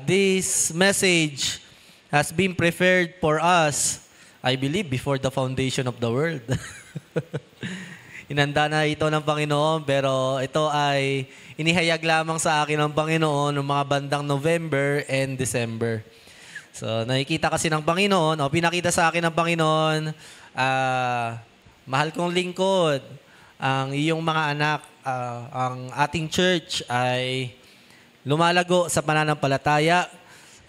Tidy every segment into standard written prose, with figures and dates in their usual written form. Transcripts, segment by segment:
This message has been prepared for us, I believe, before the foundation of the world. Inanda na ito ng Panginoon, pero ito ay inihayag lamang sa akin ng Panginoon noong mga bandang November and December. So, nakikita kasi ng Panginoon, pinakita sa akin ng Panginoon, mahal kong lingkod, ang iyong mga anak, ang ating church ay lumalago sa pananampalataya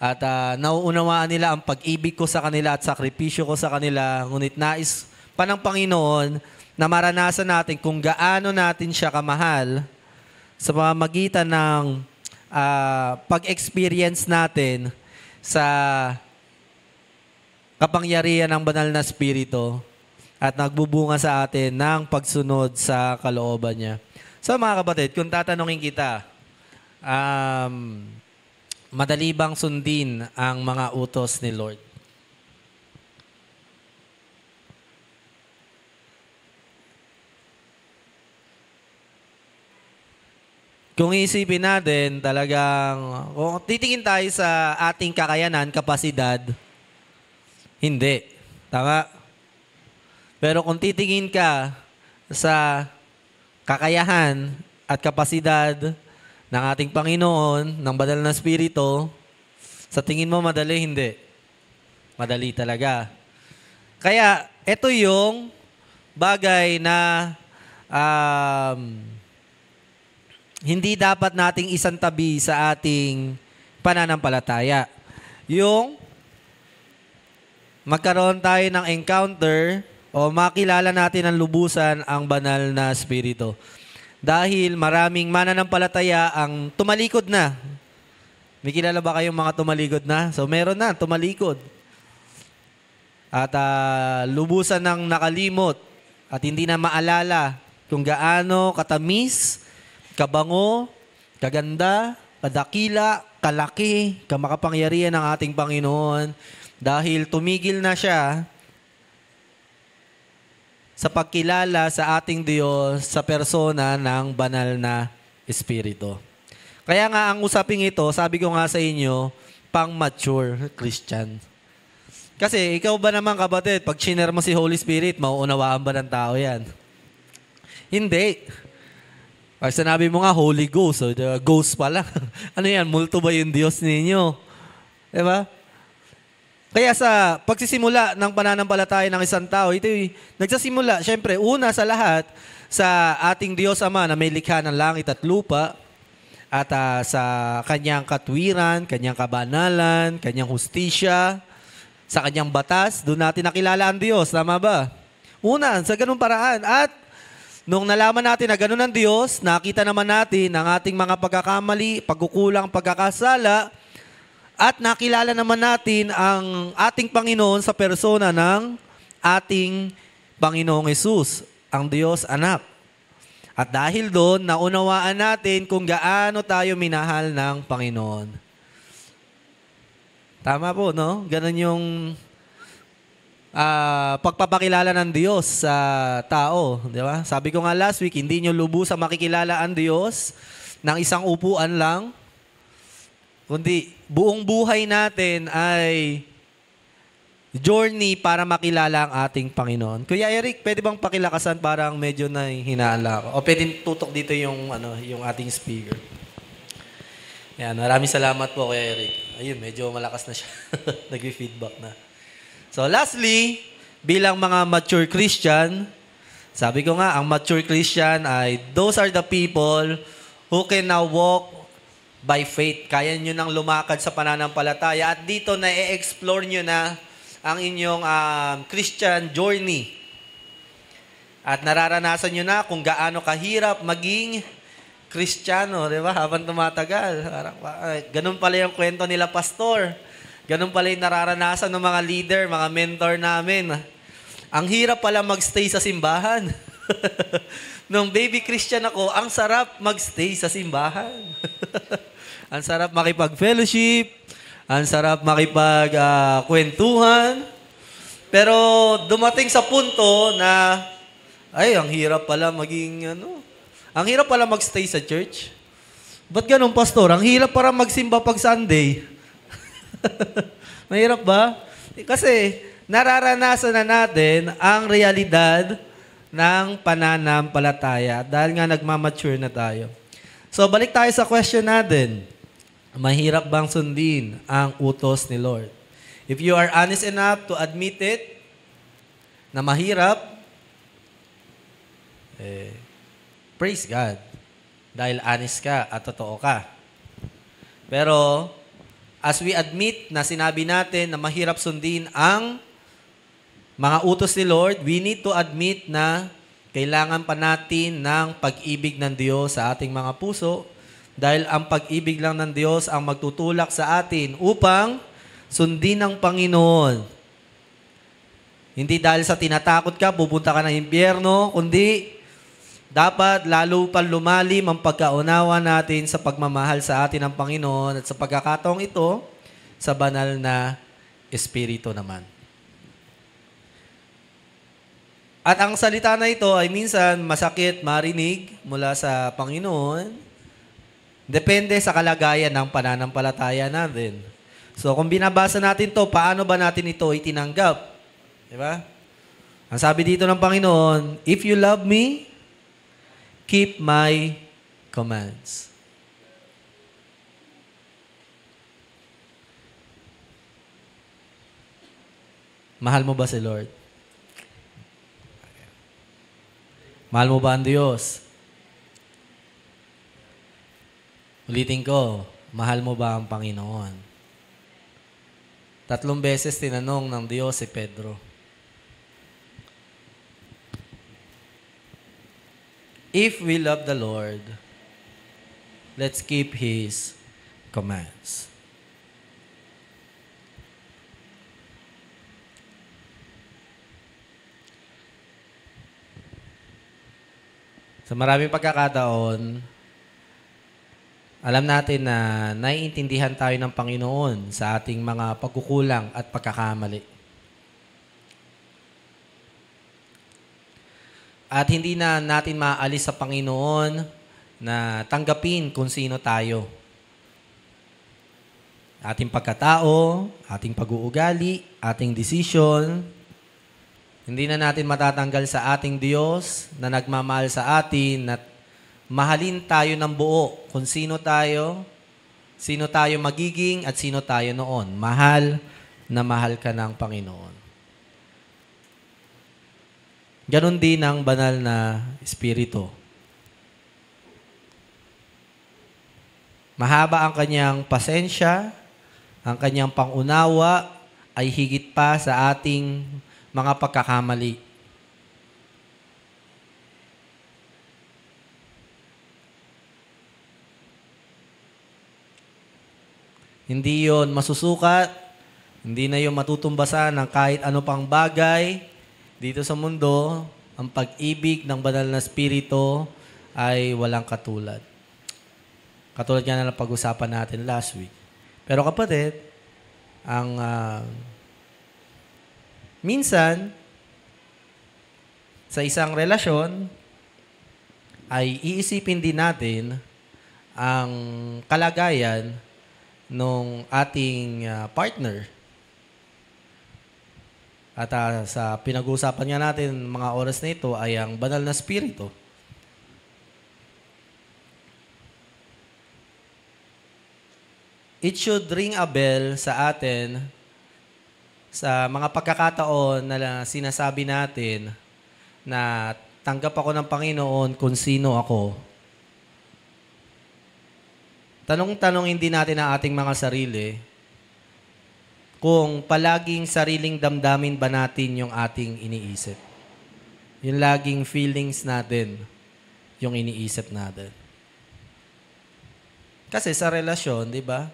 at nauunawaan nila ang pag-ibig ko sa kanila at sakripisyo ko sa kanila. Ngunit nais pa ng Panginoon na maranasan natin kung gaano natin siya kamahal sa pamamagitan ng pag-experience natin sa kapangyarihan ng banal na Espiritu at nagbubunga sa atin ng pagsunod sa kalooban niya. So mga kapatid, kung tatanungin kita, madali bang sundin ang mga utos ni Lord? Kung isipin natin, talagang, kung titingin tayo sa ating kakayanan, kapasidad, hindi. Tama? Pero kung titingin ka sa kakayahan at kapasidad ng ating Panginoon, ng banal na Espiritu, sa tingin mo madali, hindi. Madali talaga. Kaya, ito yung bagay na hindi dapat nating isantabi sa ating pananampalataya. Yung magkaroon tayo ng encounter o makilala natin ang lubusan ang banal na Espiritu. Dahil maraming mananampalataya ang tumalikod na. May kilala ba kayong mga tumalikod na? So meron na, tumalikod. At lubusan ng nakalimot at hindi na maalala kung gaano katamis, kabango, kaganda, kadakila, kalaki, kamakapangyarihan ng ating Panginoon dahil tumigil na siya sa pagkilala sa ating Diyos sa persona ng banal na Espiritu. Kaya nga ang usaping ito, sabi ko nga sa inyo, pang-mature Christian. Kasi ikaw ba naman kapatid, pag shiner mo si Holy Spirit, mauunawaan ba ng tao yan? Hindi. Pag sinabi mo nga, Holy Ghost, so ghost pala. Ano yan? Multo ba yung Diyos ninyo? Diba? Kaya sa pagsisimula ng pananampalataya ng isang tao, ito nagsasimula, syempre, una sa lahat, sa ating Diyos Ama na may likha ng langit at lupa, at sa kanyang katwiran, kanyang kabanalan, kanyang hustisya, sa kanyang batas, doon natin nakilala ang Diyos. Tama ba? Una, sa ganung paraan. At nung nalaman natin na gano'n ang Diyos, nakita naman natin ang ating mga pagkakamali, pagkukulang, pagkakasala, at nakilala naman natin ang ating Panginoon sa persona ng ating Panginoong Hesus, ang Diyos Anak. At dahil doon, naunawaan natin kung gaano tayo minahal ng Panginoon. Tama po, no? Ganon yung pagpapakilala ng Diyos sa tao, di ba? Sabi ko nga last week, hindi nyo lubusang makikilala ang Diyos ng isang upuan lang, kundi buong buhay natin ay journey para makilala ang ating Panginoon. Kuya Eric, pwede bang pakilakasan parang medyo na hinaala ko? O pwede tutok dito yung ating speaker. Yan, maraming salamat po Kuya Eric. Ayun, medyo malakas na siya. Nag-feedback na. So lastly, bilang mga mature Christian, sabi ko nga, ang mature Christian ay those are the people who can now walk by faith. Kaya nyo nang lumakad sa pananampalataya at dito na i-explore nyo na ang inyong Christian journey. At nararanasan nyo na kung gaano kahirap maging Kristiyano, di ba? Habang tumatagal. Ganun pala yung kwento nila, pastor. Ganun pala yung nararanasan ng mga leader, mga mentor namin. Ang hirap pala magstay sa simbahan. Nung baby Christian ako, ang sarap magstay sa simbahan. Ang sarap makipag-fellowship, ang sarap makipag-kwentuhan. Pero dumating sa punto na, ang hirap pala maging, ang hirap pala magstay sa church. Ba't ganun, pastor? Ang hirap para magsimba pag Sunday. Mahirap ba? Kasi nararanasan na natin ang realidad ng pananampalataya dahil nga nagmamature na tayo. So, balik tayo sa question natin. Mahirap bang sundin ang utos ni Lord? If you are honest enough to admit it, na mahirap, praise God. Dahil honest ka at totoo ka. Pero, as we admit na sinabi natin na mahirap sundin ang mga utos ni Lord, we need to admit na kailangan pa natin ng pag-ibig ng Diyos sa ating mga puso dahil ang pag-ibig lang ng Diyos ang magtutulak sa atin upang sundin ang Panginoon. Hindi dahil sa tinatakot ka, pupunta ka ng impyerno, kundi dapat lalo pa lumalim ang pagkaunawa natin sa pagmamahal sa atin ng Panginoon at sa pagkakataong ito, sa banal na Espiritu naman. At ang salita na ito ay minsan masakit marinig mula sa Panginoon. Depende sa kalagayan ng pananampalataya natin. So kung binabasa natin to, paano ba natin ito itinanggap? Diba? Ang sabi dito ng Panginoon, if you love me, keep my commands. Mahal mo ba si Lord? Mahal mo ba ang Diyos? Ulitin ko, mahal mo ba ang Panginoon? 3 beses tinanong ng Diyos si Pedro. If we love the Lord, let's keep His commands. Sa maraming pagkakataon, alam natin na naiintindihan tayo ng Panginoon sa ating mga pagkukulang at pagkakamali. At hindi na natin maalis sa Panginoon na tanggapin kung sino tayo. Ating pagkatao, ating pag-uugali, ating desisyon. Hindi na natin matatanggal sa ating Diyos na nagmamahal sa atin at mahalin tayo ng buo kung sino tayo magiging at sino tayo noon. Mahal na mahal ka ng Panginoon. Ganon din ang banal na Espiritu. Mahaba ang kanyang pasensya, ang kanyang pangunawa ay higit pa sa ating mga pagkakamali. Hindi yon masusukat, hindi na yon matutumbasan ng kahit ano pang bagay. Dito sa mundo, ang pag-ibig ng banal na Espiritu ay walang katulad. Katulad nga na pag-usapan natin last week. Pero kapatid, ang minsan, sa isang relasyon, ay iisipin din natin ang kalagayan ng ating partner. At sa pinag-uusapan nga natin mga oras na ito ay ang banal na Espiritu. It should ring a bell sa atin sa mga pagkakataon na sinasabi natin na tanggap ako ng Panginoon kung sino ako. Tanong-tanongin din natin ang ating mga sarili kung palaging sariling damdamin ba natin yung ating iniisip. Yung laging feelings natin, yung iniisip natin. Kasi sa relasyon, di ba?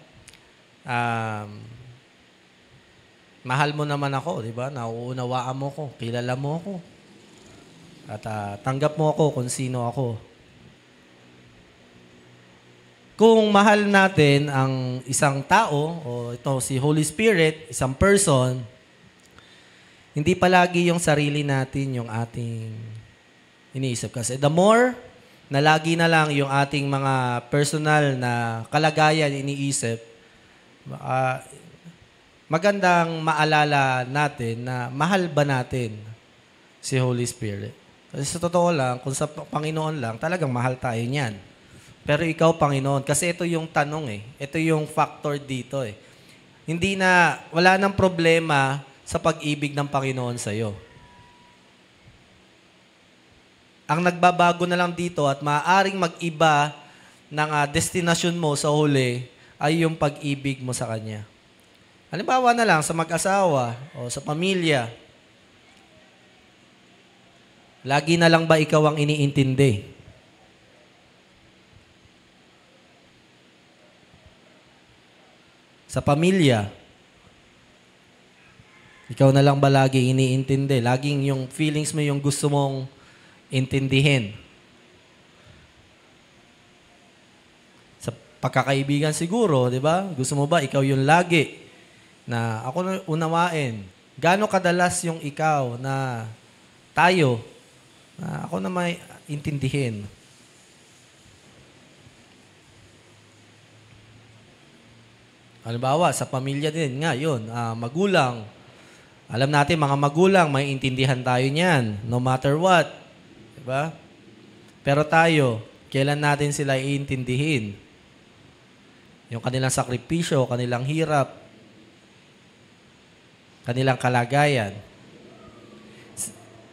Mahal mo naman ako, di ba? Nauunawaan mo ko, kilala mo ako. At tanggap mo ako kung sino ako. Kung mahal natin ang isang tao, o ito si Holy Spirit, isang person, hindi palagi yung sarili natin yung ating iniisip. Kasi the more na lagi na lang yung ating mga personal na kalagayan iniisip, magandang maalala natin na mahal ba natin si Holy Spirit. Kasi sa totoo lang, kung sa Panginoon lang, talagang mahal tayo niyan. Pero ikaw, Panginoon, kasi ito yung tanong eh. Ito yung factor dito eh. Wala nang problema sa pag-ibig ng Panginoon sa'yo. Ang nagbabago na lang dito at maaaring mag-iba ng destinasyon mo sa huli ay yung pag-ibig mo sa Kanya. Halimbawa na lang sa mag-asawa o sa pamilya, lagi na lang ba ikaw ang iniintindi? Sa pamilya, ikaw na lang ba lagi iniintindi? Laging yung feelings mo yung gusto mong intindihin. Sa pagkakaibigan siguro, di ba? Gusto mo ba ikaw yung lagi na ako na unawain? Gaano kadalas yung ikaw na tayo, na ako na may intindihin? Halimbawa, sa pamilya din nga, yun, magulang. Alam natin, mga magulang, may intindihan tayo niyan, no matter what. Diba? Pero tayo, kailan natin sila iintindihin? Yung kanilang sakripisyo, kanilang hirap, kanilang kalagayan.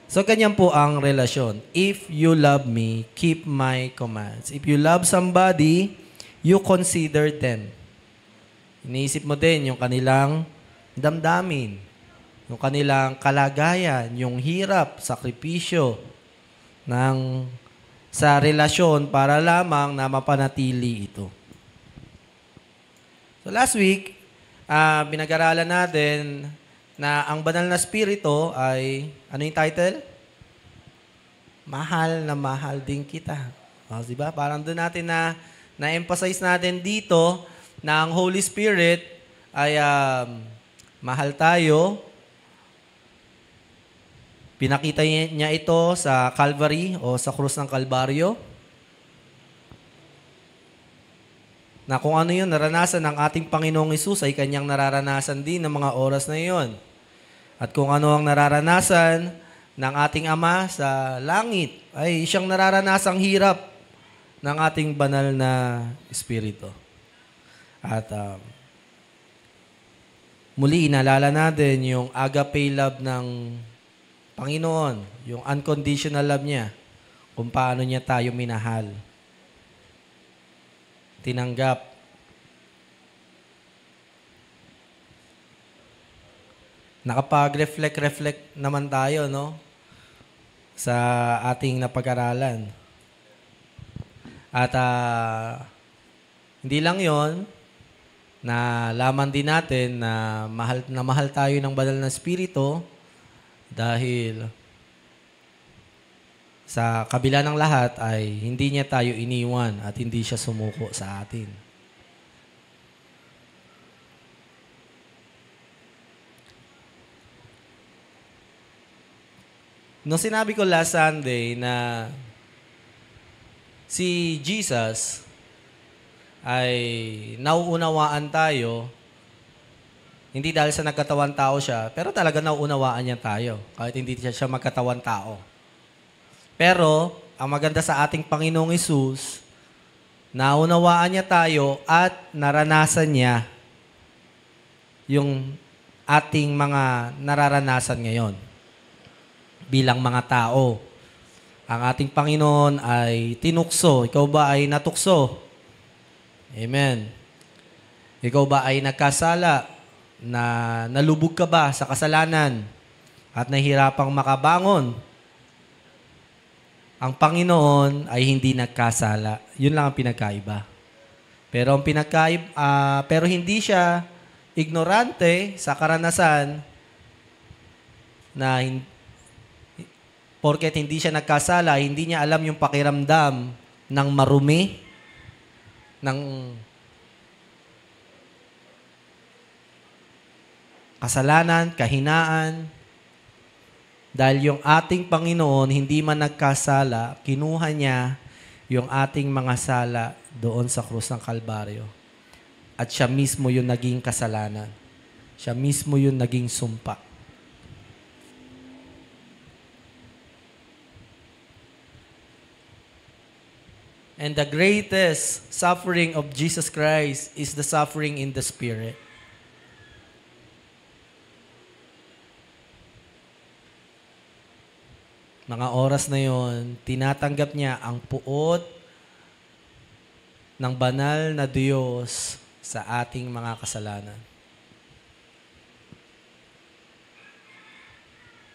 So, ganyan po ang relasyon. If you love me, keep my commands. If you love somebody, you consider them. Iniisip mo din yung kanilang damdamin, yung kanilang kalagayan, yung hirap, sakripisyo sa relasyon para lamang na mapanatili ito. So last week, pinag-aralan natin na ang banal na spirito ay, ano yung title? Mahal na mahal din kita. Diba? Parang doon natin na-emphasize natin dito na ang Holy Spirit ay mahal tayo. Pinakita niya ito sa Calvary o sa krus ng Kalbaryo. Na kung ano yun, naranasan ng ating Panginoong Hesus ay kanyang nararanasan din ng mga oras na iyon. At kung ano ang nararanasan ng ating Ama sa langit, ay siyang nararanasang hirap ng ating banal na Espiritu. At muli, inalala natin yung agape love ng Panginoon, yung unconditional love niya, kung paano niya tayo minahal, tinanggap. Nakapag-reflect naman tayo, no? Sa ating napag-aralan. At hindi lang yon, na laman din natin na mahal tayo ng banal na Espiritu dahil sa kabila ng lahat ay hindi niya tayo iniwan at hindi siya sumuko sa atin. Nung sinabi ko last Sunday na si Jesus ay nauunawaan tayo, hindi dahil sa nagkatawan tao siya, pero talaga nauunawaan niya tayo, kahit hindi siya magkatawan tao. Pero, ang maganda sa ating Panginoong Hesus, naunawaan niya tayo at naranasan niya yung ating mga nararanasan ngayon bilang mga tao. Ang ating Panginoon ay tinukso. Ikaw ba ay natukso? Amen. Ikaw ba ay nagkasala? Na nalubog ka ba sa kasalanan at nahihirapang makabangon? Ang Panginoon ay hindi nagkasala. Yun lang ang pinagkaiba. Pero pero hindi siya ignorante sa karanasan na porket hindi siya nagkasala, hindi niya alam yung pakiramdam ng marumi, ng kasalanan, kahinaan. Dahil yung ating Panginoon, hindi man nagkasala, kinuha niya yung ating mga sala doon sa krus ng Kalbaryo. At siya mismo yung naging kasalanan. Siya mismo yung naging sumpa. And the greatest suffering of Jesus Christ is the suffering in the Spirit. Mga oras na yon, tinatanggap niya ang puot ng banal na Diyos sa ating mga kasalanan.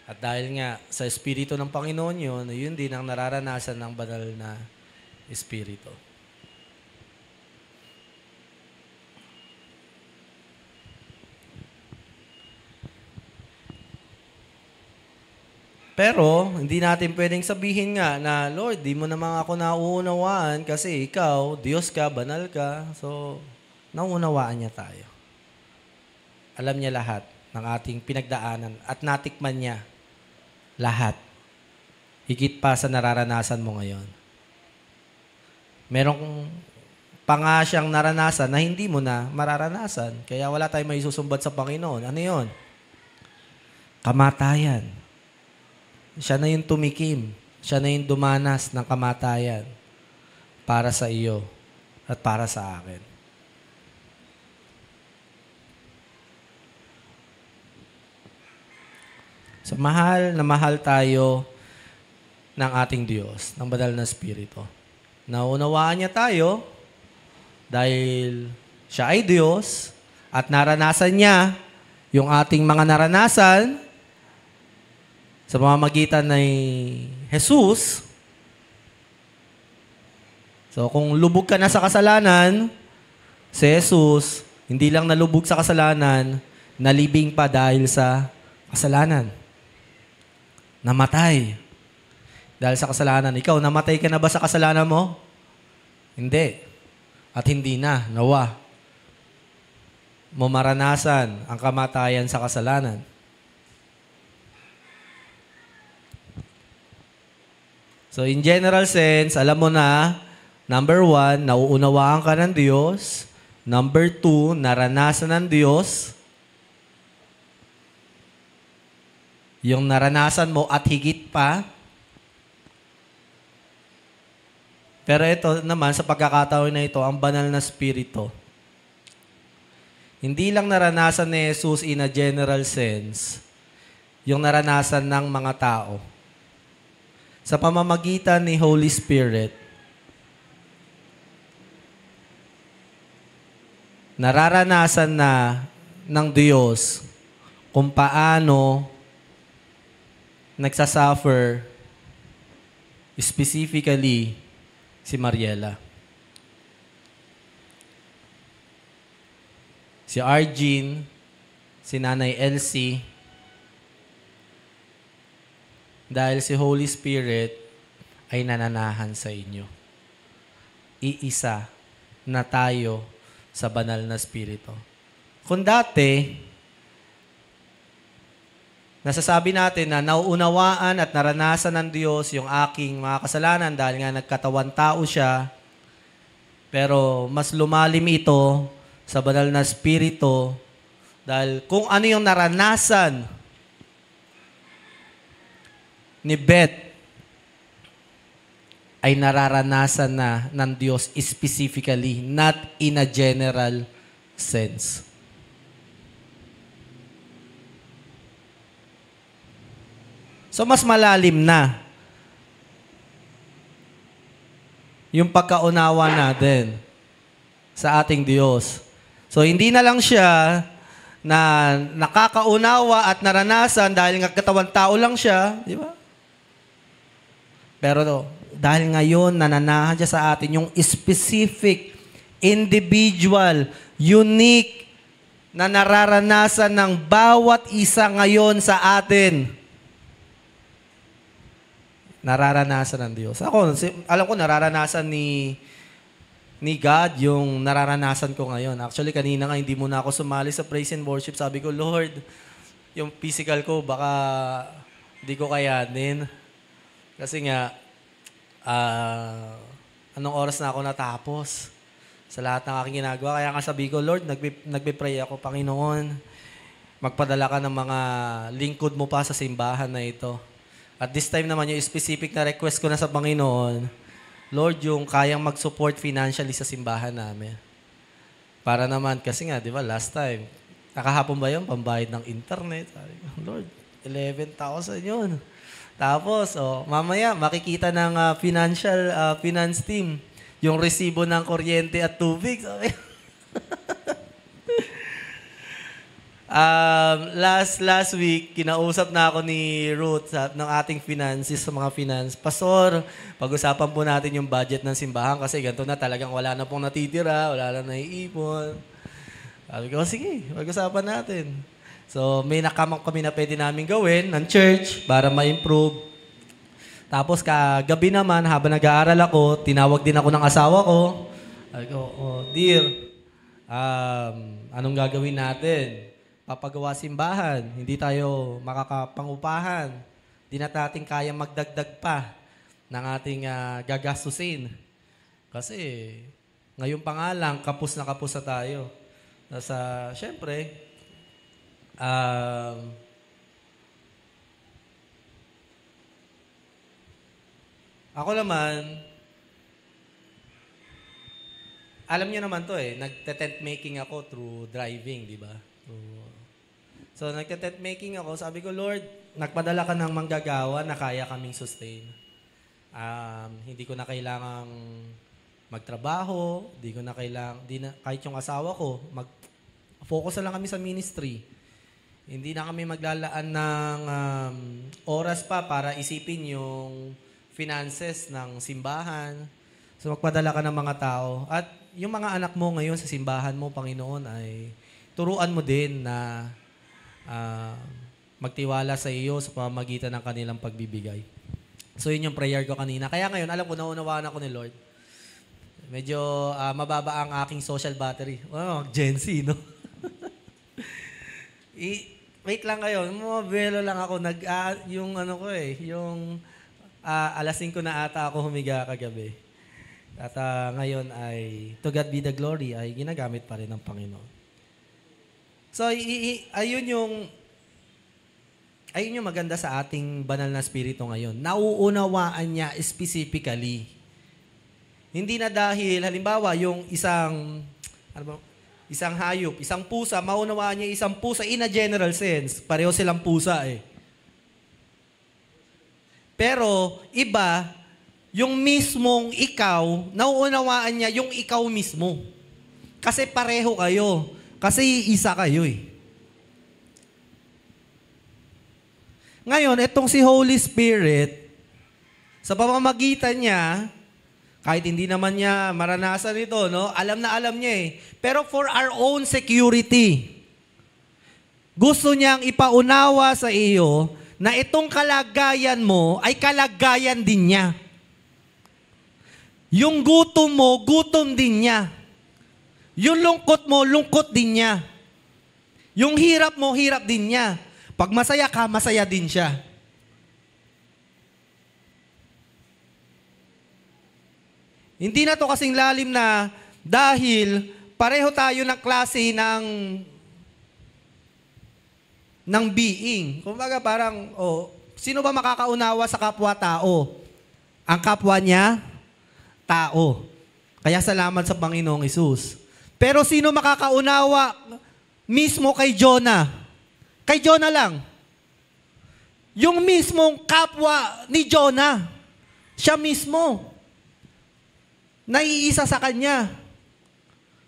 At dahil nga sa Espiritu ng Panginoon yun din ang nararanasan ng banal na Espiritu. Pero, hindi natin pwedeng sabihin nga na, Lord, di mo naman ako nauunawaan kasi ikaw, Diyos ka, banal ka. So, nauunawaan niya tayo. Alam niya lahat ng ating pinagdaanan at natikman niya lahat. Higit pa sa nararanasan mo ngayon. Merong pa nga siyang naranasan na hindi mo na mararanasan. Kaya wala tayong may susumbat sa Panginoon. Ano yun? Kamatayan. Siya na yung tumikim. Siya na yung dumanas ng kamatayan para sa iyo at para sa akin. So, mahal na mahal tayo ng ating Diyos, ng banal na Espiritu. Naunawaan niya tayo dahil siya ay Diyos at naranasan niya yung ating mga naranasan sa pamamagitan ni Jesus. So, kung lubog ka na sa kasalanan, si Jesus, hindi lang nalubog sa kasalanan, nalibing pa dahil sa kasalanan. Namatay. Dahil sa kasalanan. Ikaw, namatay ka na ba sa kasalanan mo? Hindi. At hindi na, nawa. Mo maranasan ang kamatayan sa kasalanan. So, in general sense, alam mo na, number 1, nauunawaan ka ng Diyos. Number 2, naranasan ng Diyos. Yung naranasan mo at higit pa. Pero ito naman, sa pagkakataon na ito, ang banal na Espiritu. Hindi lang naranasan ni Jesus in a general sense, yung naranasan ng mga tao. Sa pamamagitan ni Holy Spirit, nararanasan na ng Diyos kung paano nagsasuffer specifically si Mariela. Si Arjin, si Nanay Elsie, dahil si Holy Spirit ay nananahan sa inyo. Iisa na tayo sa banal na Espiritu. Kung dati, nasasabi natin na nauunawaan at naranasan ng Diyos yung aking mga kasalanan dahil nga nagkatawan tao siya, pero mas lumalim ito sa banal na Espiritu dahil kung ano yung naranasan ni Beth ay nararanasan na ng Diyos specifically, not in a general sense. So, mas malalim na yung pagkaunawa natin sa ating Diyos. So, hindi na lang siya na nakakaunawa at naranasan dahil nga katawan tao lang siya, di ba? Pero dahil ngayon nananahan siya sa atin yung specific, individual, unique na nararanasan ng bawat isa ngayon sa atin. Nararanasan ng Diyos. Ako, alam ko nararanasan ni God yung nararanasan ko ngayon. Actually, kanina nga hindi muna ako sumali sa praise and worship. Sabi ko, Lord, yung physical ko baka hindi ko kayanin. Kasi nga, anong oras na ako natapos sa lahat ng aking ginagawa. Kaya nga sabi ko, Lord, nagbe-pray ako, Panginoon, magpadala ka ng mga lingkod mo pa sa simbahan na ito. At this time naman, yung specific na request ko na sa Panginoon, Lord, yung kayang mag-support financially sa simbahan namin. Para naman, kasi nga, di ba, last time, nakahapon ba yun? Pambayad ng internet. Sabi ko, Lord, 11,000 yun. Tapos, mamaya, makikita ng finance team yung resibo ng kuryente at tubig. Sabi last week, kinausap na ako ni Ruth ng ating finances sa mga finance. Pastor, pag-usapan po natin yung budget ng simbahan kasi ganito na talagang wala na pong natitira, wala na naiipon. Sabi ko, sige, pag-usapan natin. So, may nakamang kami na pwede namin gawin ng church para ma-improve. Tapos kagabi naman, habang nag-aaral ako, tinawag din ako ng asawa ko. Sabi ko, dear, anong gagawin natin? Papagawa simbahan. Hindi tayo makakapangupahan. Hindi na natin kaya magdagdag pa ng ating gagastusin. Kasi ngayon pa nga lang, kapos na tayo. Siyempre, ako naman, alam niyo naman to nagte-tent making ako through driving, di ba? So, nagte-tent making ako, sabi ko, Lord, nagpadala ka ng manggagawa na kaya kaming sustain. Hindi ko na kailangang magtrabaho, kahit yung asawa ko, focus na lang kami sa ministry. Hindi na kami maglalaan ng oras pa para isipin yung finances ng simbahan. So, magpadala ka ng mga tao. At yung mga anak mo ngayon sa simbahan mo, Panginoon, ay turuan mo din na magtiwala sa iyo sa pamamagitan ng kanilang pagbibigay. So, yun yung prayer ko kanina. Kaya ngayon, alam ko, naunawaan ako ni Lord. Medyo mababa ang aking social battery. Gen Z, no? Wait lang kayo. Mabelo lang ako. Alas 5 na ata ako humiga kagabi. At ngayon ay, to God be the glory, ay ginagamit pa rin ng Panginoon. So, ayun yung maganda sa ating banal na spirito ngayon. Nauunawaan niya specifically. Hindi na dahil, halimbawa, yung isang hayop, isang pusa, maunawaan niya isang pusa in a general sense. Pareho silang pusa Pero, iba, yung mismong ikaw, nauunawaan niya yung ikaw mismo. Kasi pareho kayo. Kasi isa kayo Ngayon, itong si Holy Spirit, sa pamamagitan niya, kahit hindi naman niya maranasan ito, no? Alam na alam niya Pero for our own security, gusto niyang ipaunawa sa iyo na itong kalagayan mo ay kalagayan din niya. Yung gutom mo, gutom din niya. Yung lungkot mo, lungkot din niya. Yung hirap mo, hirap din niya. Pag masaya ka, masaya din siya. Hindi na to kasing lalim na dahil pareho tayo ng klase ng being. Kumbaga parang, sino ba makakaunawa sa kapwa-tao? Ang kapwa niya, tao. Kaya salamat sa Panginoong Hesus. Pero sino makakaunawa mismo kay Jonah? Kay Jonah lang. Yung mismong kapwa ni Jonah, siya mismo, naiisa sa kanya,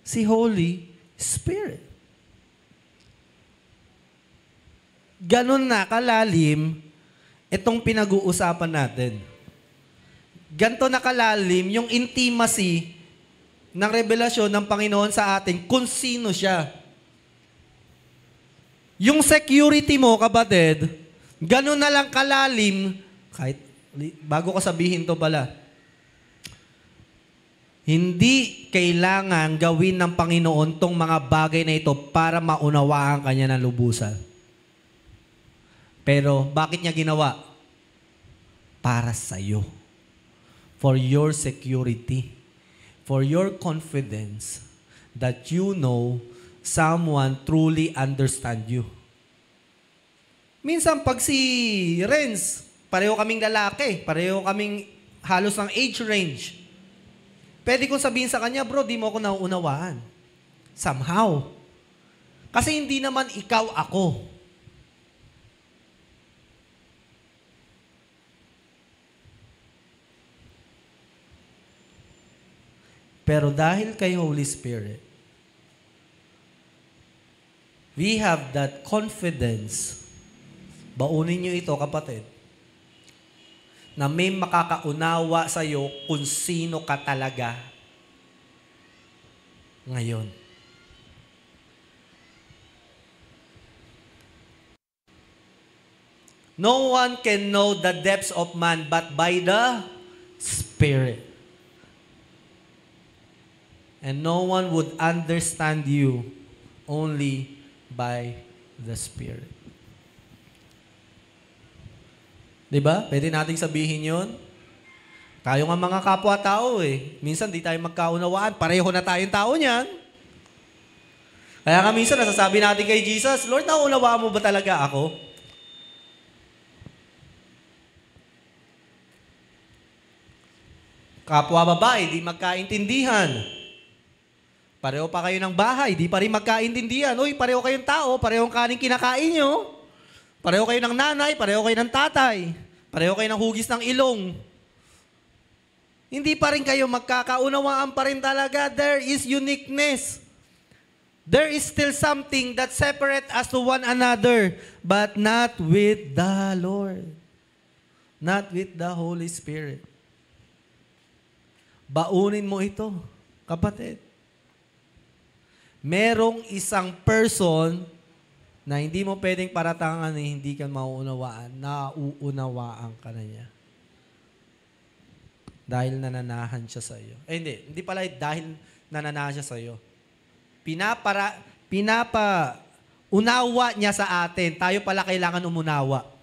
si Holy Spirit. Ganon na kalalim itong pinag-uusapan natin. Ganto na kalalim yung intimacy ng revelasyon ng Panginoon sa atin kung sino siya. Yung security mo, kapatid, ganon na lang kalalim, kahit bago ko sabihin to pala, hindi kailangan gawin ng Panginoon tong mga bagay na ito para maunawaan kanya ng lubusan. Pero, bakit niya ginawa? Para sa'yo. For your security. for your confidence that you know someone truly understand you. Minsan, pag si Renz, pareho kaming lalaki, pareho kaming halos ng age range, pwede kong sabihin sa kanya, bro, di mo ako nauunawaan. Somehow. Kasi hindi naman ikaw ako. Pero dahil kay Holy Spirit, we have that confidence. Baunin nyo ito, kapatid, na may makakaunawa sa'yo kung sino ka talaga ngayon. No one can know the depths of man but by the Spirit. And no one would understand you only by the Spirit. Diba? Pwede nating sabihin yun. Tayo nga mga kapwa-tao eh. Minsan di tayo magkaunawaan. Pareho na tayong tao niyan. Kaya nga minsan nasasabi natin kay Jesus, Lord, naunawaan mo ba talaga ako? Kapwa babae, di magkaintindihan. Pareho pa kayo ng bahay, di pa rin magkaintindihan. Uy, pareho kayong tao, parehong kaning kinakain nyo. Pareho kayo ng nanay, pareho kayo ng tatay. Pareho kayo ng hugis ng ilong. Hindi pa rin kayo magkakaunawaan pa rin talaga. There is uniqueness. There is still something that separates us to one another, but not with the Lord. Not with the Holy Spirit. Baunin mo ito, kapatid. Merong isang person na hindi mo pwedeng paratangan na hindi ka mauunawaan, nauunawaan ka na niya. Dahil nananahan siya sa iyo. Hindi pala dahil nananahan siya sa iyo. Unawa niya sa atin. Tayo pala kailangan umunawa.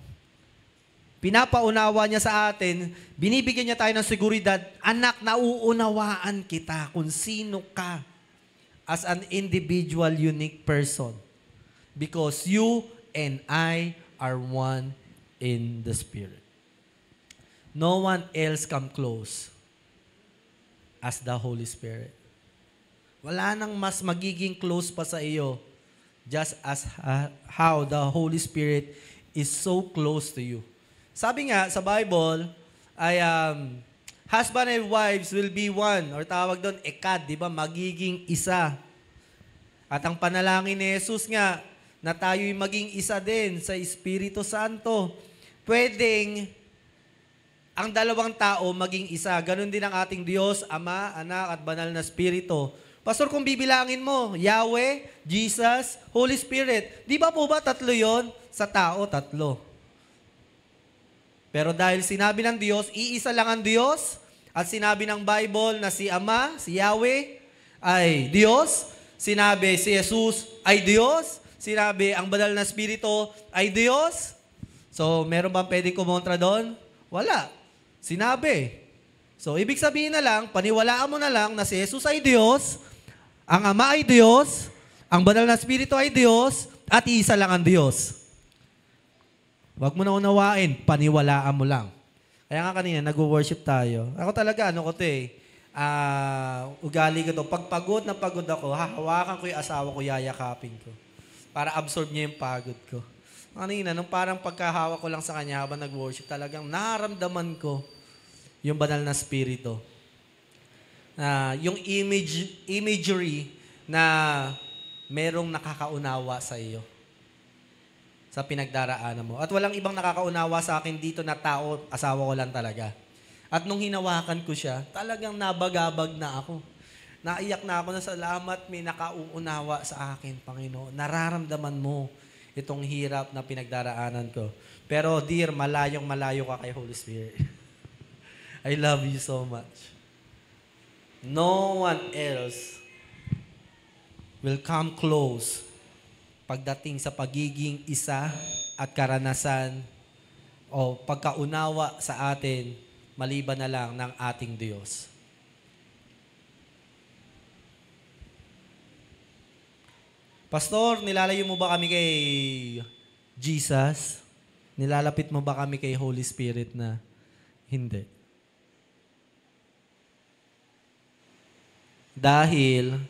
Pinapaunawa niya sa atin, binibigyan niya tayo ng seguridad, anak, nauunawaan kita kung sino ka as an individual, unique person. Because you and I are one in the Spirit. No one else come close as the Holy Spirit. Wala nang mas magiging close pa sa iyo just as how the Holy Spirit is so close to you. Sabi nga sa Bible, ay husband and wives will be one, or tawag doon, ekad, di ba? Magiging isa. At ang panalangin ni Jesus nga, na tayo'y maging isa din sa Espiritu Santo. Pwedeng ang dalawang tao maging isa. Ganon din ang ating Diyos, Ama, Anak, at Banal na Espiritu. Pastor, kung bibilangin mo, Yahweh, Jesus, Holy Spirit, di ba po ba tatlo yon? Sa tao, tatlo. Pero dahil sinabi ng Diyos, iisa lang ang Diyos, at sinabi ng Bible na si Ama, si Yahweh, ay Diyos, sinabi si Jesus ay Diyos, sinabi ang Banal na Espiritu ay Diyos. So, meron bang pwedeng kumontra doon? Wala. Sinabi. So, ibig sabihin na lang, paniwalaan mo na lang na si Jesus ay Diyos, ang Ama ay Diyos, ang Banal na Espiritu ay Diyos, at iisa lang ang Diyos. Huwag mo na unawain, paniwalaan mo lang. Kaya nga kanina, nag-worship tayo. Ako talaga, ugali ko to. Pag pagod na pagod ako, hahawakan ko yung asawa ko, yayakapin ko. Para absorb niya yung pagod ko. Kanina, nung parang pagkahawak ko lang sa kanya habang nag-worship, talagang naramdaman ko yung Banal na Espiritu. Yung imagery na merong nakakaunawa sa iyo sa pinagdaraanan mo. At walang ibang nakakaunawa sa akin dito na tao, asawa ko lang talaga. At nung hinawakan ko siya, talagang nabagabag na ako. Naiyak na ako na salamat, may nakauunawa sa akin, Panginoon. Nararamdaman mo itong hirap na pinagdaraanan ko. Pero dear, malayong malayo ka kay Holy Spirit. I love you so much. No one else will come close pagdating sa pagiging isa at karanasan o pagkaunawa sa atin maliban na lang ng ating Diyos. Pastor, nilalayo mo ba kami kay Jesus? Nilalapit mo ba kami kay Holy Spirit na hindi? Dahil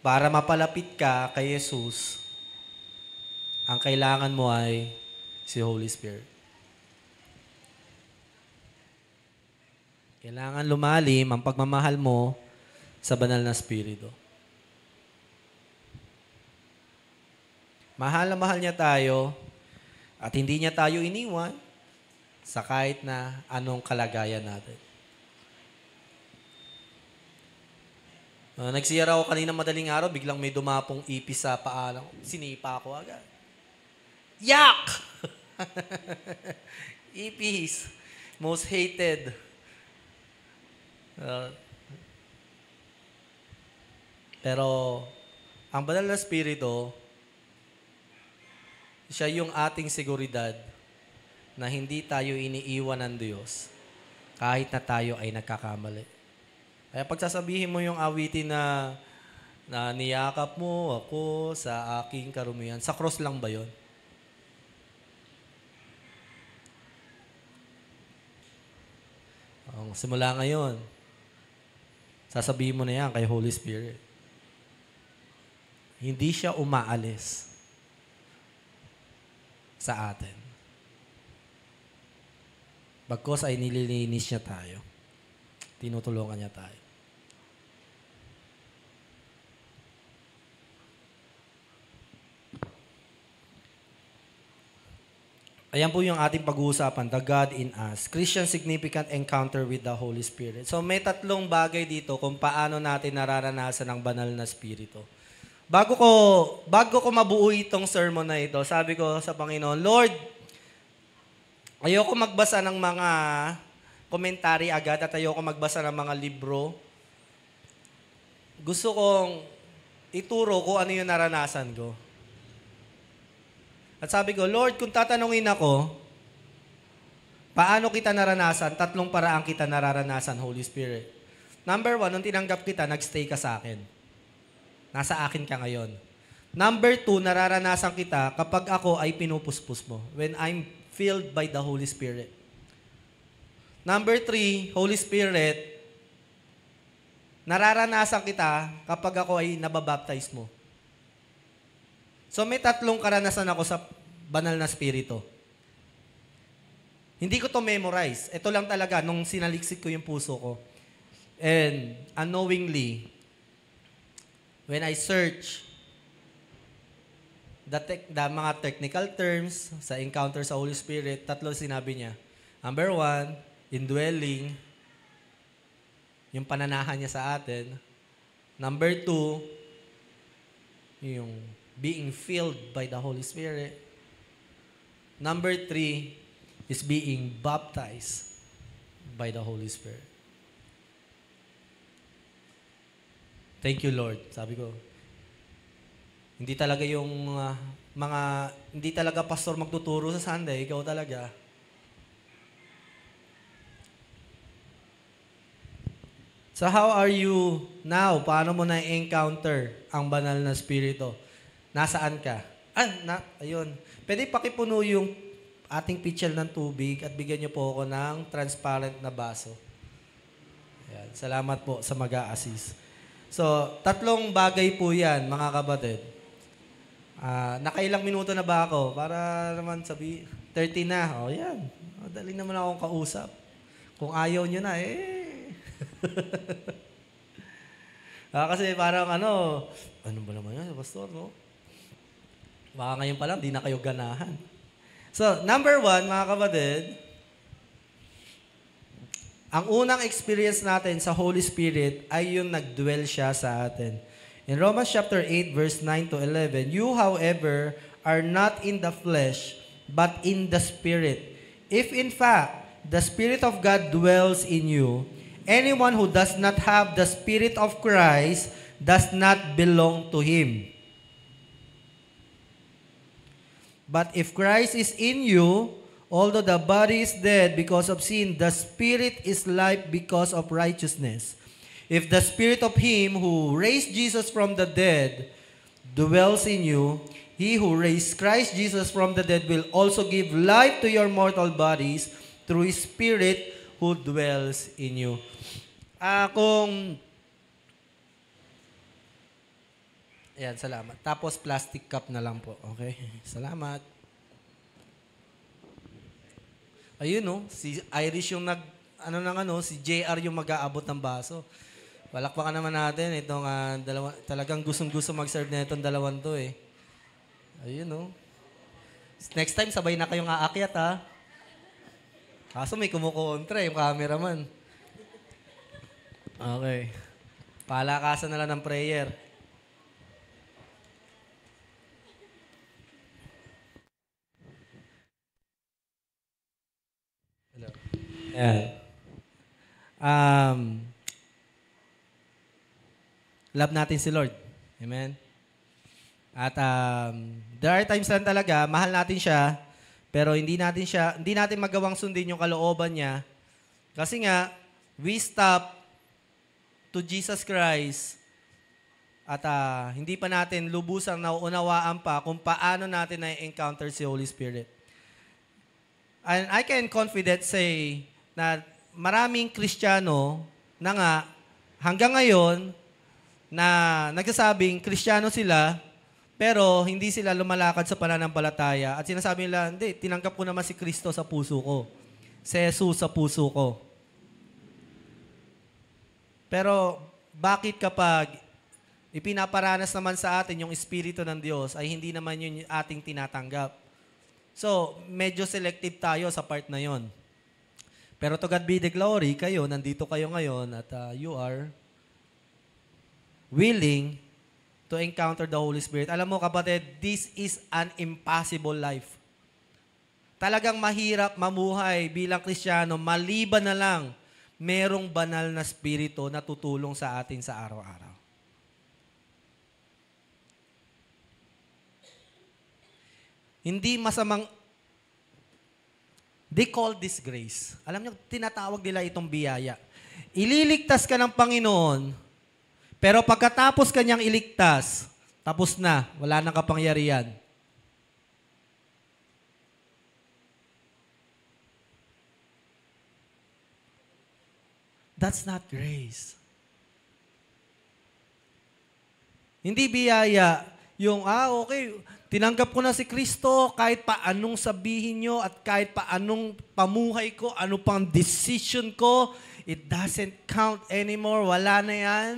para mapalapit ka kay Jesus, ang kailangan mo ay si Holy Spirit. Kailangan lumalim ang pagmamahal mo sa banal na Espiritu. Mahal na mahal niya tayo at hindi niya tayo iniwan sa kahit na anong kalagayan natin. Nagsiyara ako kanina madaling araw, biglang may dumapong ipis sa paa lang. Sinipa ako agad. Yak! Ipis. Most hated. Pero, ang banal na Espiritu, siya yung ating seguridad na hindi tayo iniiwan ng Diyos kahit na tayo ay nagkakamali. Kaya pagsasabihin mo yung awitin na niyakap mo ako sa aking karumihan, sa cross lang ba yun? Simula ngayon, sasabihin mo na yan kay Holy Spirit. Hindi siya umaalis sa atin. Bagkos ay nililinis niya tayo. Tinutulungan niya tayo. Ayan po yung ating pag-uusapan, the God in us. Christian significant encounter with the Holy Spirit. So may tatlong bagay dito kung paano natin nararanasan ang banal na Espiritu. Bago ko mabuo itong sermon na ito, sabi ko sa Panginoon, Lord, ayoko magbasa ng mga komentary agad at ayoko magbasa ng mga libro. Gusto kong ituro ko ano yung naranasan ko. At sabi ko, Lord, kung tatanungin ako, paano kita naranasan? Tatlong paraan kita nararanasan, Holy Spirit. Number 1, nung tinanggap kita, nagstay ka sa akin. Nasa akin ka ngayon. Number 2, nararanasan kita kapag ako ay pinupuspos mo. When I'm filled by the Holy Spirit. Number 3, Holy Spirit, nararanasan kita kapag ako ay nababaptize mo. So may tatlong karanasan ako sa banal na Espiritu. Hindi ko to memorize. Ito lang talaga nung sinaliksik ko yung puso ko. And unknowingly, when I search the mga technical terms sa encounter sa Holy Spirit, tatlo sinabi niya. Number 1, indwelling, yung pananahan niya sa atin. Number 2, yung being filled by the Holy Spirit. Number 3 is being baptized by the Holy Spirit. Thank you, Lord. Sabi ko, hindi talaga yung hindi talaga pastor magtuturo sa Sunday, ikaw talaga. So how are you now? Paano mo na-encounter ang banal na Espiritu? Nasaan ka? Ayun. Pwede pakipuno yung ating pitchel ng tubig at bigyan niyo po ako ng transparent na baso. Ayan. Salamat po sa mag-a-assist. So, tatlong bagay po yan, mga kapatid. Nakailang minuto na ba ako? Para naman 30 na. O, yan. Dali naman akong kausap. Kung ayaw nyo na, kasi parang ano ba naman yan, pastor, no? Baka ngayon pa lang, di na kayo ganahan. So, number 1, mga kapatid, ang unang experience natin sa Holy Spirit ay yung nagdwell siya sa atin. In Romans chapter 8, verse 9 to 11, you, however, are not in the flesh, but in the Spirit. If in fact, the Spirit of God dwells in you, anyone who does not have the Spirit of Christ does not belong to Him. But if Christ is in you, although the body is dead because of sin, the Spirit is life because of righteousness. If the spirit of him who raised Jesus from the dead dwells in you, he who raised Christ Jesus from the dead will also give life to your mortal bodies through his spirit who dwells in you. Ayan, salamat. Tapos plastic cup na lang po. Okay? Salamat. Ayun, no? Si Irish yung si JR yung mag-aabot ng baso. Palakpakan naman natin itong talagang gustong-gusto mag-serve na itong dalawang to eh. Ayun, no? Next time, sabay na kayong aakyat, ha? Kaso may kumukontra yung cameraman. Okay. Palakasan na lang ng prayer. Hello. Ayan. Love natin si Lord. Amen? At there are times lang talaga, mahal natin siya, pero hindi natin magawang sundin yung kalooban niya. Kasi nga, we stop to Jesus Christ at hindi pa natin lubusang nauunawaan pa kung paano natin na-encounter si Holy Spirit. And I can confident say na maraming Kristiyano na nga hanggang ngayon na nagsasabing Kristiyano sila pero hindi sila lumalakad sa pananampalataya at sinasabi nila, hindi, tinanggap ko naman si Kristo sa puso ko. Si Jesus sa puso ko. Pero bakit kapag ipinaparanas naman sa atin yung Espiritu ng Diyos ay hindi naman yun ating tinatanggap? So, medyo selective tayo sa part na yon. Pero to God be the glory, nandito kayo ngayon at you are willing to encounter the Holy Spirit. Alam mo kapatid, this is an impossible life. Talagang mahirap mamuhay bilang Kristiyano, maliban na lang merong banal na spirito na tutulong sa atin sa araw-araw. Hindi masamang, they call this grace. Alam niyo, tinatawag nila itong biyaya. Ililigtas ka ng Panginoon, pero pagkatapos kanyang iligtas, tapos na, wala nang kapangyarihan. That's not grace. Hindi biyaya yung, okay, tinanggap ko na si Kristo kahit pa anong sabihin nyo at kahit pa anong pamuhay ko, ano pang decision ko, it doesn't count anymore. Wala na yan.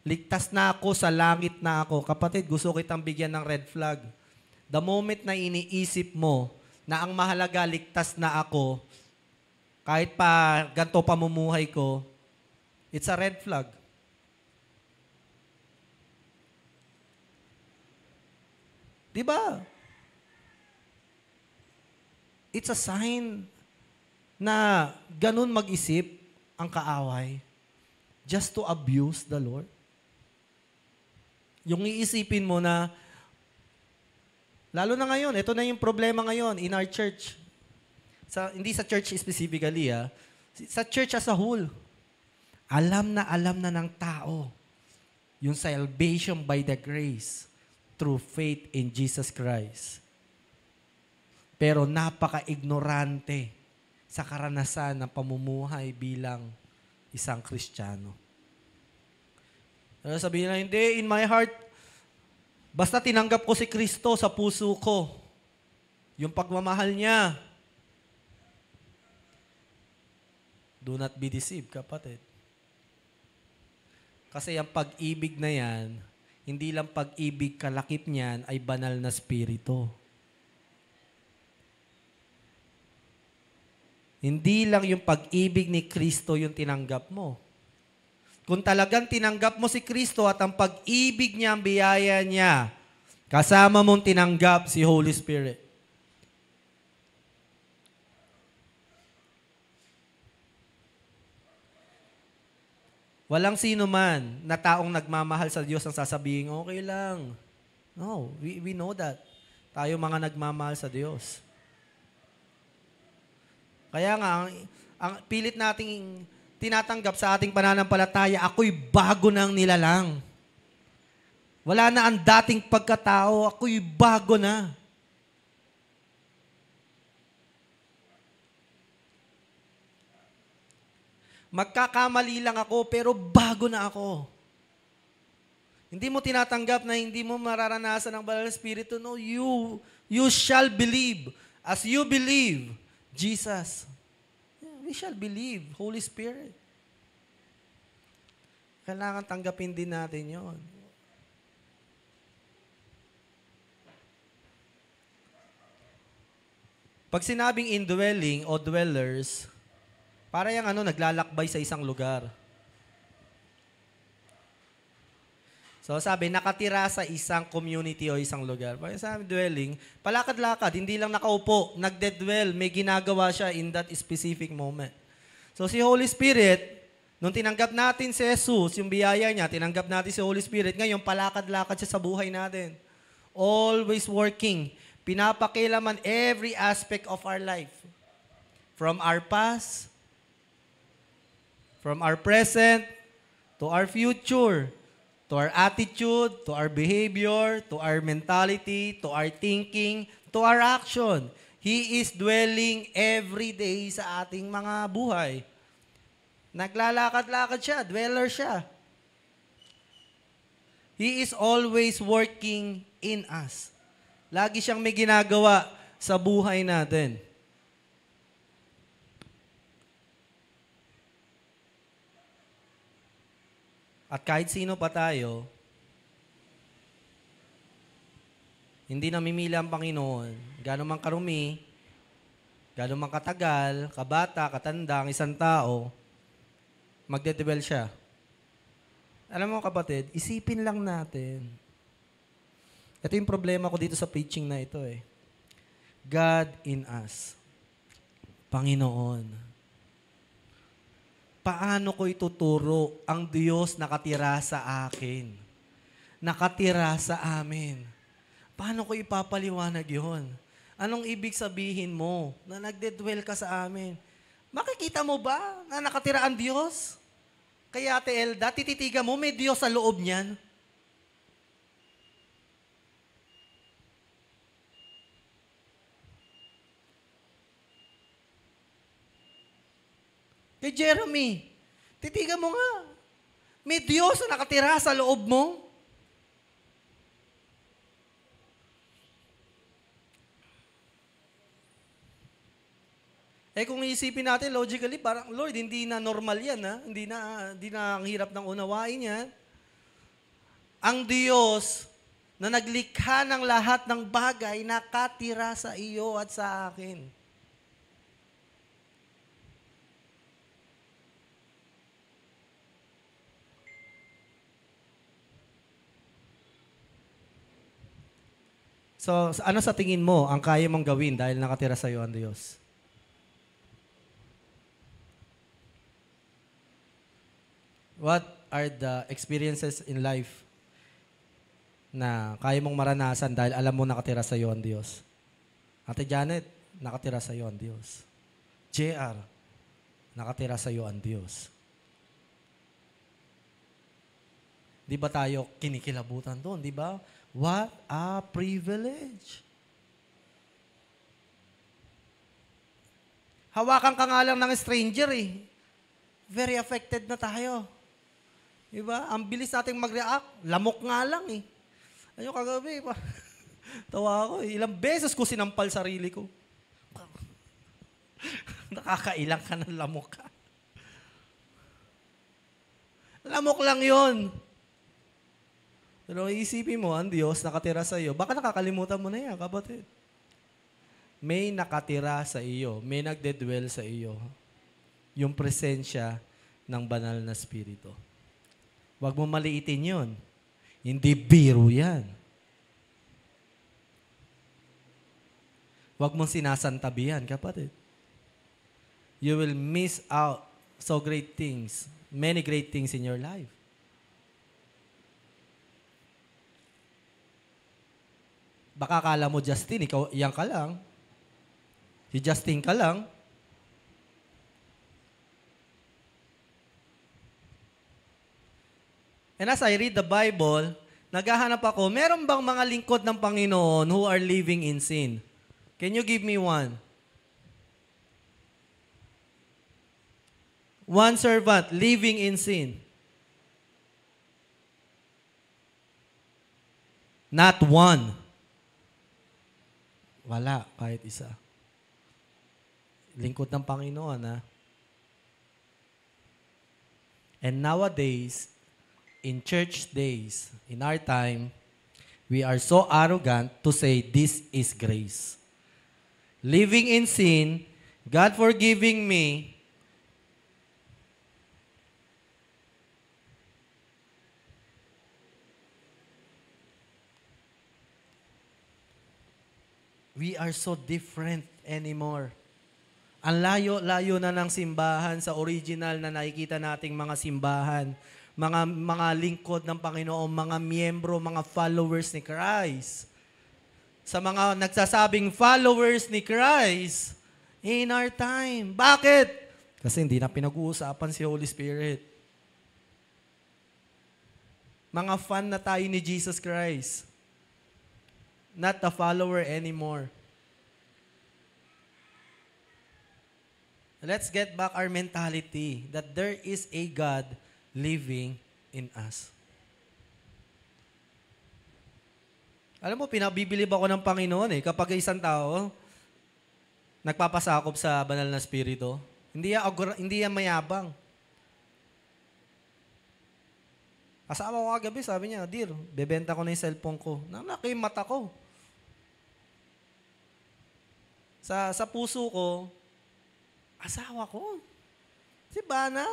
Ligtas na ako, sa langit na ako. Kapatid, gusto kitang bigyan ng red flag. The moment na iniisip mo na ang mahalaga, ligtas na ako, kahit pa ganito pamumuhay ko, it's a red flag. Diba? It's a sign na ganun mag-isip ang kaaway just to abuse the Lord. Yung iisipin mo na, lalo na ngayon, ito na yung problema ngayon in our church. Hindi sa church specifically, sa church as a whole. Alam na ng tao yung salvation by the grace through faith in Jesus Christ. Pero napaka-ignorante sa karanasan ng pamumuhay bilang isang Kristiyano. Sabihin na, hindi, in my heart, basta tinanggap ko si Kristo sa puso ko, yung pagmamahal niya. Do not be deceived, kapatid. Kasi ang pag-ibig na yan, hindi lang pag-ibig kalakip niyan, ay banal na spirito. Hindi lang yung pag-ibig ni Kristo yung tinanggap mo. Kung talagang tinanggap mo si Kristo at ang pag-ibig niya, ang biyaya niya, kasama mong tinanggap si Holy Spirit. Walang sino man na taong nagmamahal sa Diyos ang sasabihin, okay lang. No, we know that. Tayo mga nagmamahal sa Diyos. Kaya nga, ang pilit nating tinatanggap sa ating pananampalataya, ako'y bago ng nilalang. Wala na ang dating pagkatao, ako'y bago na. Magkakamali lang ako, pero bago na ako. Hindi mo tinatanggap na hindi mo mararanasan ang Banal na Espiritu. No, you shall believe. As you believe, Jesus, we shall believe, Holy Spirit. Kailangan tanggapin din natin yon. Pag sinabing indwelling o dwellers, para yung naglalakbay sa isang lugar. So sabi, nakatira sa isang community o isang lugar. Pag sabi dwelling, palakad-lakad, hindi lang nakaupo, nagde-dwell, may ginagawa siya in that specific moment. So si Holy Spirit, nung tinanggap natin si Jesus, yung biyaya niya, tinanggap natin si Holy Spirit, ngayon palakad-lakad siya sa buhay natin. Always working. Pinapakilaman every aspect of our life. From our past, from our present, to our future, to our attitude, to our behavior, to our mentality, to our thinking, to our action. He is dwelling every day sa ating mga buhay. Naglalakad-lakad siya, dweller siya. He is always working in us. Lagi siyang may ginagawa sa buhay natin. At kahit sino pa tayo, hindi namimili ang Panginoon. Gano'n man karumi, gano'n man katagal, kabata, katanda, ang isang tao, magdedwell siya. Alam mo kapatid, isipin lang natin. Ito yung problema ko dito sa preaching na ito eh. God in us. Panginoon. Paano ko ituturo ang Diyos nakatira sa akin? Nakatira sa amin. Paano ko ipapaliwanag yun? Anong ibig sabihin mo na nagdedwell ka sa amin? Makikita mo ba na nakatira ang Diyos? Kaya Ate Elda, tititigan mo, may Diyos sa loob niyan. Kay Jeremy, titigan mo nga. May Diyos na nakatira sa loob mo. Eh kung iisipin natin logically, parang Lord, hindi na normal yan, ha? Hindi na ang hirap ng unawain yan. Ang Diyos na naglikha ng lahat ng bagay nakatira sa iyo at sa akin. So, ano sa tingin mo ang kaya mong gawin dahil nakatira sa iyo ang Diyos? What are the experiences in life na kaya mong maranasan dahil alam mo nakatira sa iyo ang Diyos? Ate Janet, nakatira sa iyo ang Diyos. JR, nakatira sa iyo ang Diyos. Di ba tayo kinikilabutan doon, di ba? What a privilege. Hawakan ka nga lang ng stranger eh. Very affected na tayo. Diba? Ang bilis nating mag-react. Lamok nga lang eh. Ayun kagabi, tawa ako eh. Ilang beses ko sinampal sarili ko. Nakakailang ka ng lamok ka. Lamok lang yon. Pero isipin mo, ang Diyos nakatira sa iyo. Baka nakakalimutan mo na yan, kapatid. May nakatira sa iyo. May nagdedwell sa iyo. Yung presensya ng banal na Espiritu. Huwag mo maliitin yun. Hindi biro yan. Huwag mong sinasantabihan, kapatid. You will miss out so great things, many great things in your life. Baka akala mo, Justin, ikaw, iyan ka lang. Si Justin ka lang. And as I read the Bible, naghahanap ako, meron bang mga lingkod ng Panginoon who are living in sin? Can you give me one? One servant living in sin. Not one. Wala, kahit isa. Lingkod ng Panginoon, ha? And nowadays, in church days, in our time, we are so arrogant to say, this is grace. Living in sin, God forgiving me, we are so different anymore. Ang layo-layo na ng simbahan sa original na nakikita nating mga simbahan, mga lingkod ng Panginoon, mga miyembro, mga followers ni Christ. Sa mga nagsasabing followers ni Christ in our time. Bakit? Kasi hindi na pinag-uusapan si Holy Spirit. Mga fan na tayo ni Jesus Christ. Not a follower anymore. Let's get back our mentality that there is a God living in us. Alam mo, pinabibilib ako ng Panginoon kapag isang tao nagpapasakop sa banal na spirito. Hindi yan mayabang. Asawa ko kagabi, sabi niya, Dear, bebenta ko na yung cellphone ko. Nanaki yung mata ko. Sa puso ko, asawa ko. Si Bana.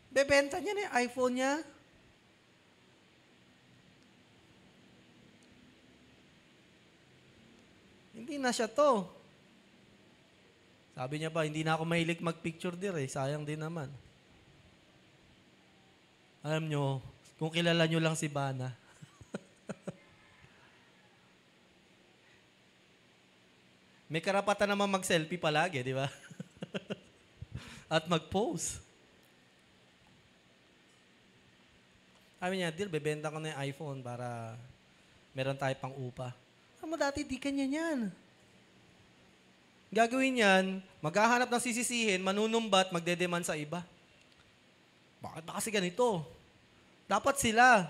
Bebenta niya na yung iPhone niya. Hindi na siya to. Sabi niya pa, hindi na ako mahilig mag-picture dir sayang din naman. Alam nyo, kung kilala nyo lang si Bana, may karapatan naman mag-selfie palagi, di ba? At mag-post. Sabi niya, Dear, bebenta ko na yung iPhone para meron tayo pang upa. Alam mo, dati di kanya yan. Gagawin yan, maghahanap ng sisisihin, manunumbat, magdedemand sa iba. Bakit ba kasi ganito? Dapat sila.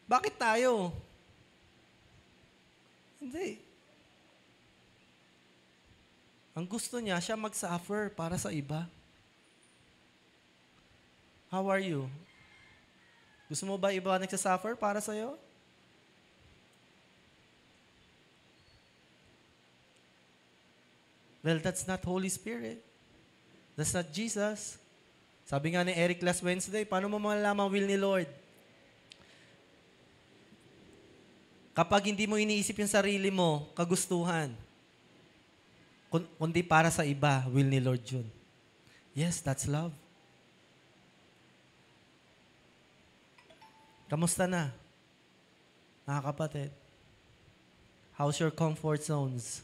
Bakit tayo? Hindi. Ang gusto niya, siya mag-suffer para sa iba. How are you? Gusto mo ba iba nagsasuffer para sa'yo? Well, that's not Holy Spirit. That's not Jesus. Sabi nga ni Eric last Wednesday, paano mo malalaman will ni Lord? Kapag hindi mo iniisip yung sarili mo, kagustuhan, kundi para sa iba, will ni Lord yun. Yes, that's love. Kamusta na? Mga kapatid? How's your comfort zones?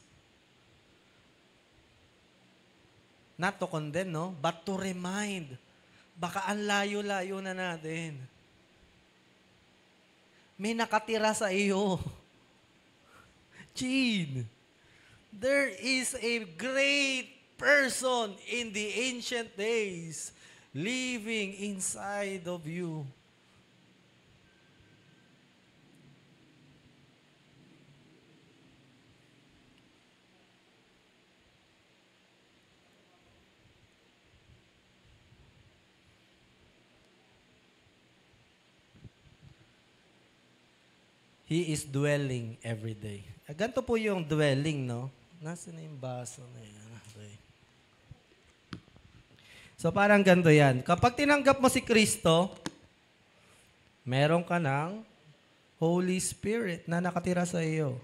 Not to condemn, no? But to remind. Baka ang layo-layo na natin. May nakatira sa iyo. Gene, there is a great person in the ancient days living inside of you. He is dwelling every day. Ganito po yung dwelling, no? Nasaan na yung baso na yan? Okay. So parang ganito yan. Kapag tinanggap mo si Kristo, meron ka ng Holy Spirit na nakatira sa iyo.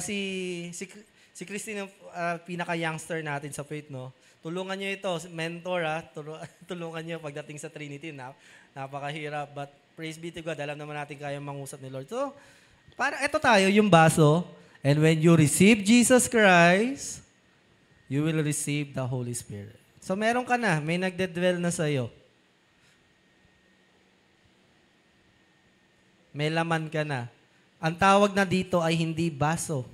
Si Christine, pinaka-youngster natin sa faith, no? Tulungan niyo ito, mentor, tulungan niyo pagdating sa Trinity. Napakahirap, but praise be to God, alam naman natin kayang mangusap ni Lord. So, ito tayo, yung baso. And when you receive Jesus Christ, you will receive the Holy Spirit. So meron ka na, may nagde-dwell na sa'yo. May laman ka na. Ang tawag na dito ay hindi baso.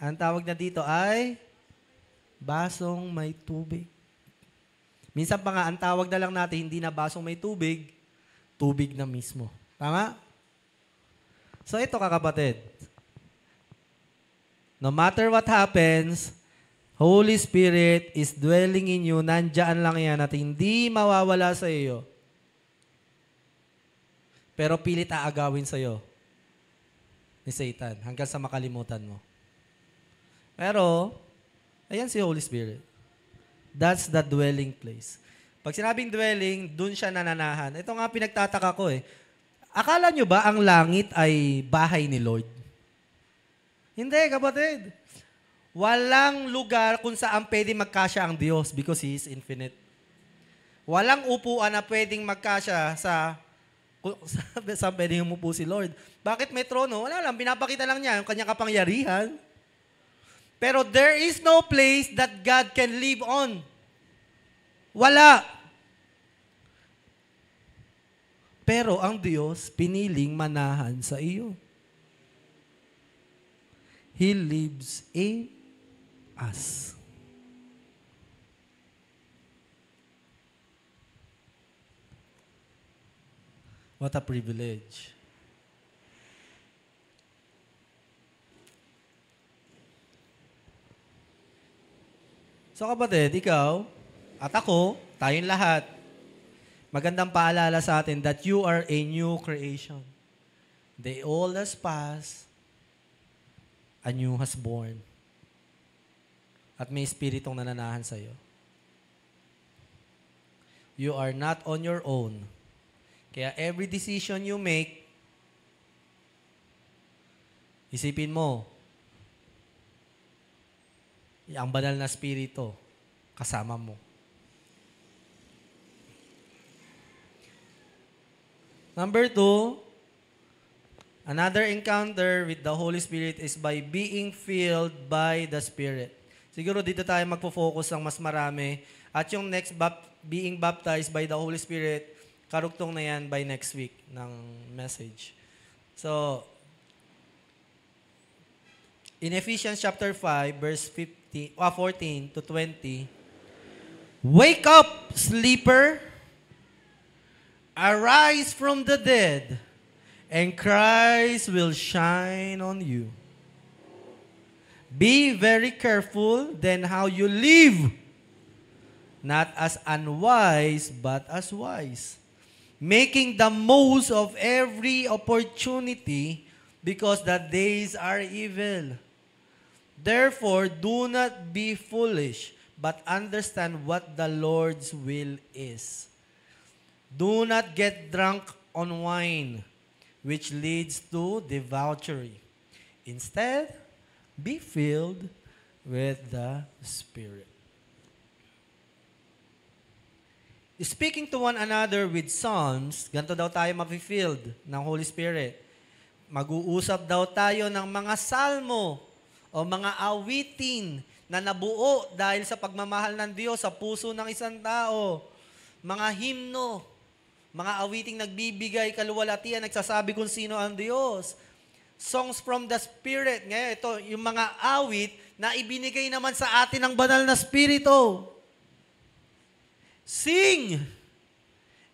Ang tawag na dito ay basong may tubig. Minsan pa nga, ang tawag na lang natin, hindi na basong may tubig, tubig na mismo. Tama? So ito kakapatid. No matter what happens, Holy Spirit is dwelling in you. Nandyan lang yan at hindi mawawala sa iyo. Pero pilit aagawin sa iyo ni Satan hanggang sa makalimutan mo. Pero, ayan si Holy Spirit. That's the dwelling place. Pag sinabing dwelling, dun siya nananahan. Ito nga pinagtataka ko eh. Akala nyo ba ang langit ay bahay ni Lord? Hindi, kapatid. Walang lugar kung saan pwedeng magkasya ang Diyos because He is infinite. Walang upuan na pwedeng magkasya sa saan pwedeng umupo si Lord. Bakit may trono? Wala lang, pinapakita lang niya yung kanyang kapangyarihan. Pero there is no place that God can live on. Wala. Pero ang Diyos, piniling manahan sa iyo. He lives in us. What a privilege. So kapatid, ikaw at ako, tayong lahat, magandang paalala sa atin that you are a new creation. The old has passed, a new has born. At may Espiritong nananahan sa iyo. You are not on your own. Kaya every decision you make, isipin mo, ang banal na Espiritu kasama mo. Number 2, another encounter with the Holy Spirit is by being filled by the Spirit. Siguro dito tayo magpo-focus ng mas marami. At yung next, being baptized by the Holy Spirit, karugtong na yan by next week ng message. So, in Ephesians chapter 5, verse 14 to 20, wake up, sleeper! Arise from the dead, and Christ will shine on you. Be very careful then how you live, not as unwise, but as wise, making the most of every opportunity, because the days are evil. Therefore, do not be foolish, but understand what the Lord's will is. Do not get drunk on wine, which leads to debauchery. Instead, be filled with the Spirit. Speaking to one another with psalms, ganito daw tayo ma-filled ng Holy Spirit. Mag-uusap daw tayo ng mga salmo o mga awitin na nabuo dahil sa pagmamahal ng Diyos sa puso ng isang tao. Mga himno, mga awiting nagbibigay kaluwalhatian, nagsasabi kung sino ang Diyos. Songs from the Spirit. Ngayon, ito, yung mga awit na ibinigay naman sa atin ng banal na Espiritu. Sing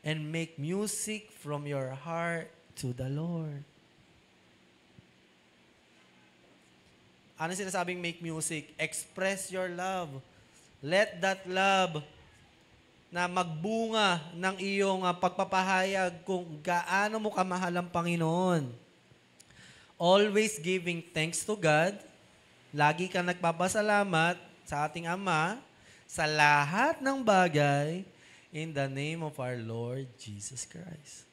and make music from your heart to the Lord. Ano sinasabing make music? Express your love. Let that love na magbunga ng iyong pagpapahayag kung gaano mo kamahal ang Panginoon. Always giving thanks to God. Lagi kang nagpapasalamat sa ating Ama sa lahat ng bagay in the name of our Lord Jesus Christ.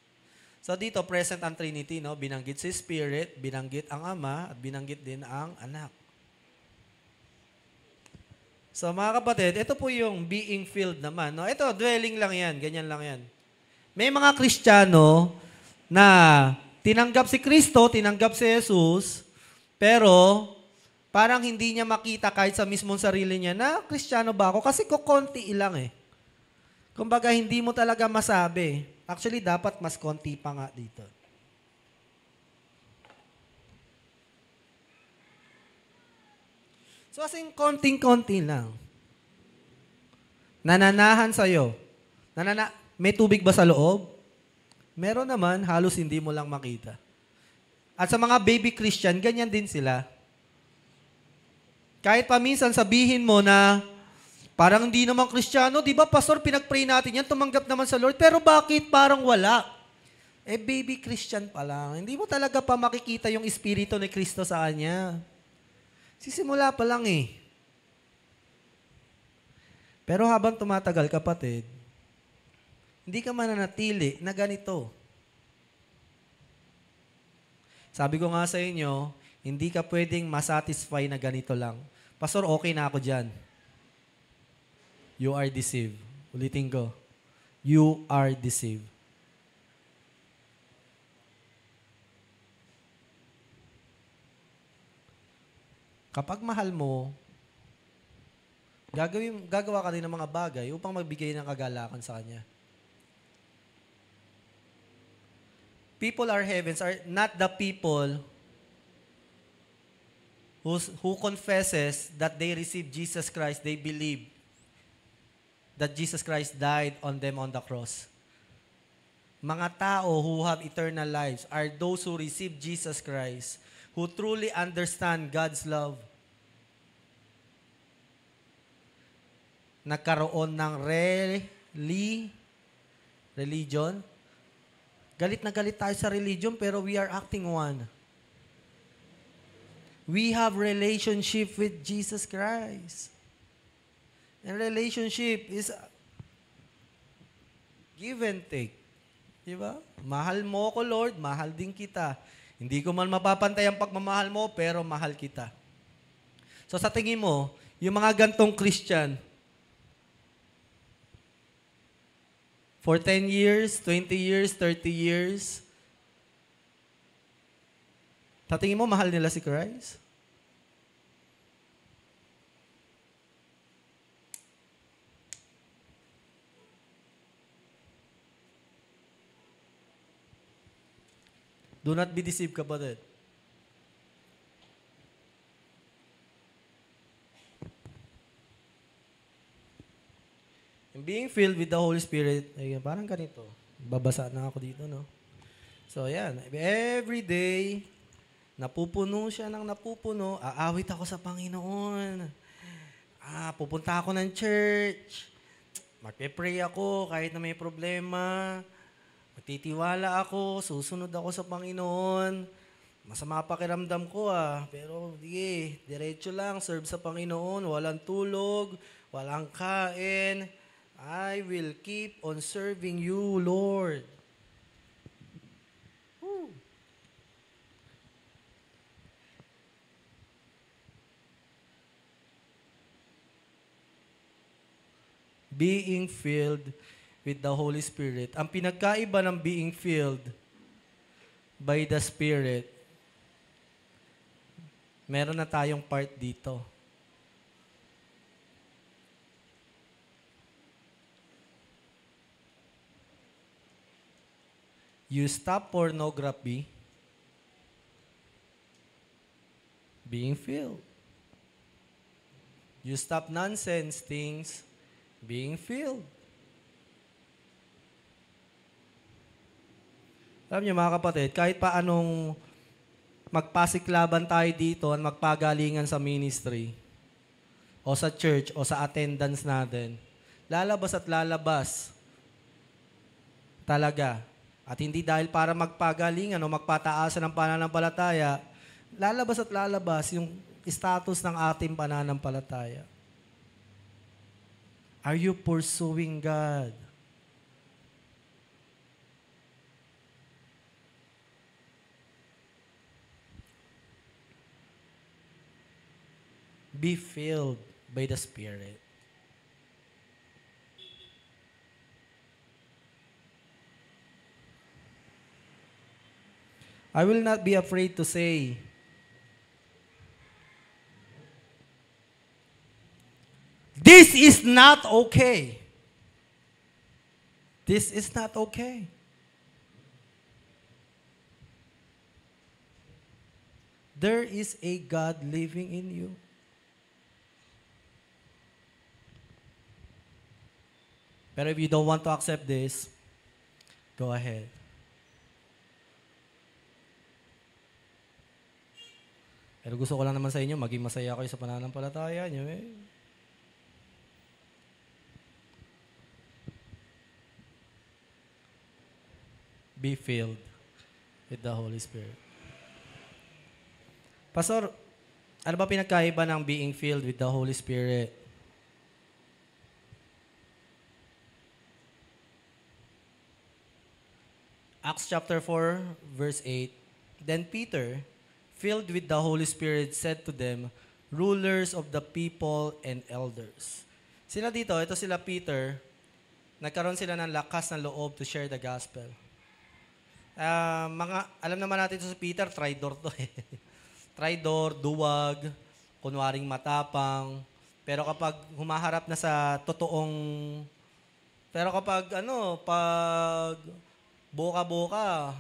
So dito, present ang Trinity, no? Binanggit si Spirit, binanggit ang Ama, at binanggit din ang Anak. So mga kapatid, ito po yung being filled naman. No? Ito, dwelling lang yan, ganyan lang yan. May mga Kristiyano na tinanggap si Kristo, tinanggap si Jesus, pero parang hindi niya makita kahit sa mismong sarili niya na Kristiyano ba ako? Kasi konti ilang eh. Kumbaga, hindi mo talaga masabi. Actually, dapat mas konti pa nga dito. So, as in, konting-konti lang. Nananahan sa'yo. May tubig ba sa loob? Meron naman, halos hindi mo lang makita. At sa mga baby Christian, ganyan din sila. Kahit paminsan sabihin mo na, parang hindi naman Kristiyano, di ba, Pastor, pinag-pray natin yan, tumanggap naman sa Lord, pero bakit parang wala? Baby Christian pa lang. Hindi mo talaga pa makikita yung Espiritu ni Kristo sa kanya. Sisimula pa lang eh. Pero habang tumatagal, kapatid, hindi ka mananatili na ganito. Sabi ko nga sa inyo, hindi ka pwedeng masatisfy na ganito lang. Pastor, okay na ako dyan. You are deceived. Ulitin ko. You are deceived. Kapag mahal mo, gagawa ka din ng mga bagay upang magbigay ng kagalakan sa Kanya. People are heavens are not the people who confesses that they receive Jesus Christ, they believe that Jesus Christ died on them on the cross. Mga tao who have eternal lives are those who receive Jesus Christ, who truly understand God's love. Nagkaroon ng religion. Galit na galit tayo sa religion, pero we are acting one. We have relationship with Jesus Christ. And relationship is give and take. Diba? Mahal mo ko, Lord, mahal din kita. Hindi ko man mapapantay ang pagmamahal mo, pero mahal kita. So sa tingin mo, yung mga gantong Christian, for 10 years, 20 years, 30 years, sa tingin mo, mahal nila si Christ? Do not be deceived, kapatid. And being filled with the Holy Spirit, ay, parang ganito. Babasa na ako dito, no? So, yan. Every day, napupuno siya ng napupuno, aawit ako sa Panginoon. Pupunta ako ng church. Magpe-pray ako kahit na may problema. Magtitiwala ako, susunod ako sa Panginoon. Masama pakiramdam ko pero sige, diretso lang, serve sa Panginoon, walang tulog, walang kain. I will keep on serving you, Lord. Woo. Being filled with the Holy Spirit. Ang pinagkaiba ng being filled by the Spirit, meron na tayong part dito. You stop pornography, being filled. You stop nonsense things, being filled. Alam niyo mga kapatid, kahit pa anong magpasiklaban tayo dito at magpagalingan sa ministry o sa church o sa attendance natin, lalabas at lalabas talaga. At hindi dahil para magpagalingan o magpataasan ng pananampalataya, lalabas at lalabas yung status ng ating pananampalataya. Are you pursuing God? Be filled by the Spirit. I will not be afraid to say This is not okay. This is not okay. There is a God living in you. Pero if you don't want to accept this, go ahead. Pero gusto ko lang naman sa inyo, maging masaya kayo sa pananampalataya nyo eh. Be filled with the Holy Spirit. Pastor, ano ba pinagkaiba ng being filled with the Holy Spirit? Acts chapter 4, verse 8. Then Peter, filled with the Holy Spirit, said to them, rulers of the people and elders. Sila dito, ito sila Peter, nagkaroon sila ng lakas ng loob to share the gospel. Alam naman natin ito si Peter, traidor to eh. Traidor, duwag, kunwaring matapang. Pero kapag humaharap na sa totoong, pag boka-boka,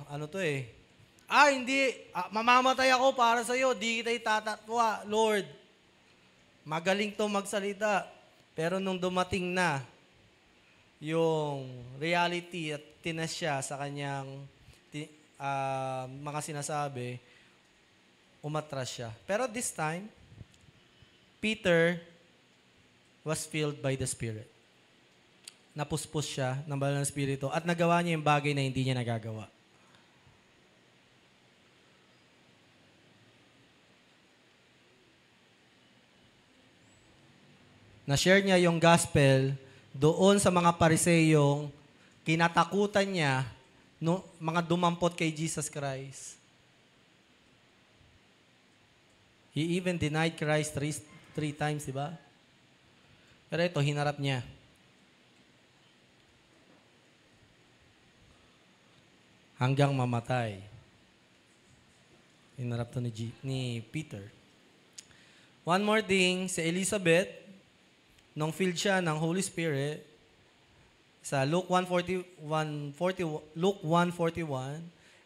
hindi, mamamatay ako para sa'yo, di kita itatatwa, Lord. Magaling to magsalita. Pero nung dumating na yung reality at tinas siya sa kanyang mga sinasabi, umatras siya. Pero this time, Peter was filled by the Spirit. Napuspos siya ng banal na Espiritu at nagawa niya yung bagay na hindi niya nagagawa. Na-share niya yung gospel doon sa mga Pariseyong kinatakutan niya mga dumampot kay Jesus Christ. He even denied Christ three times, di ba? Pero ito, hinarap niya. Hanggang mamatay. Hinarap to ni Peter. One more thing, si Elizabeth, nung filled siya ng Holy Spirit, sa Luke 1:41,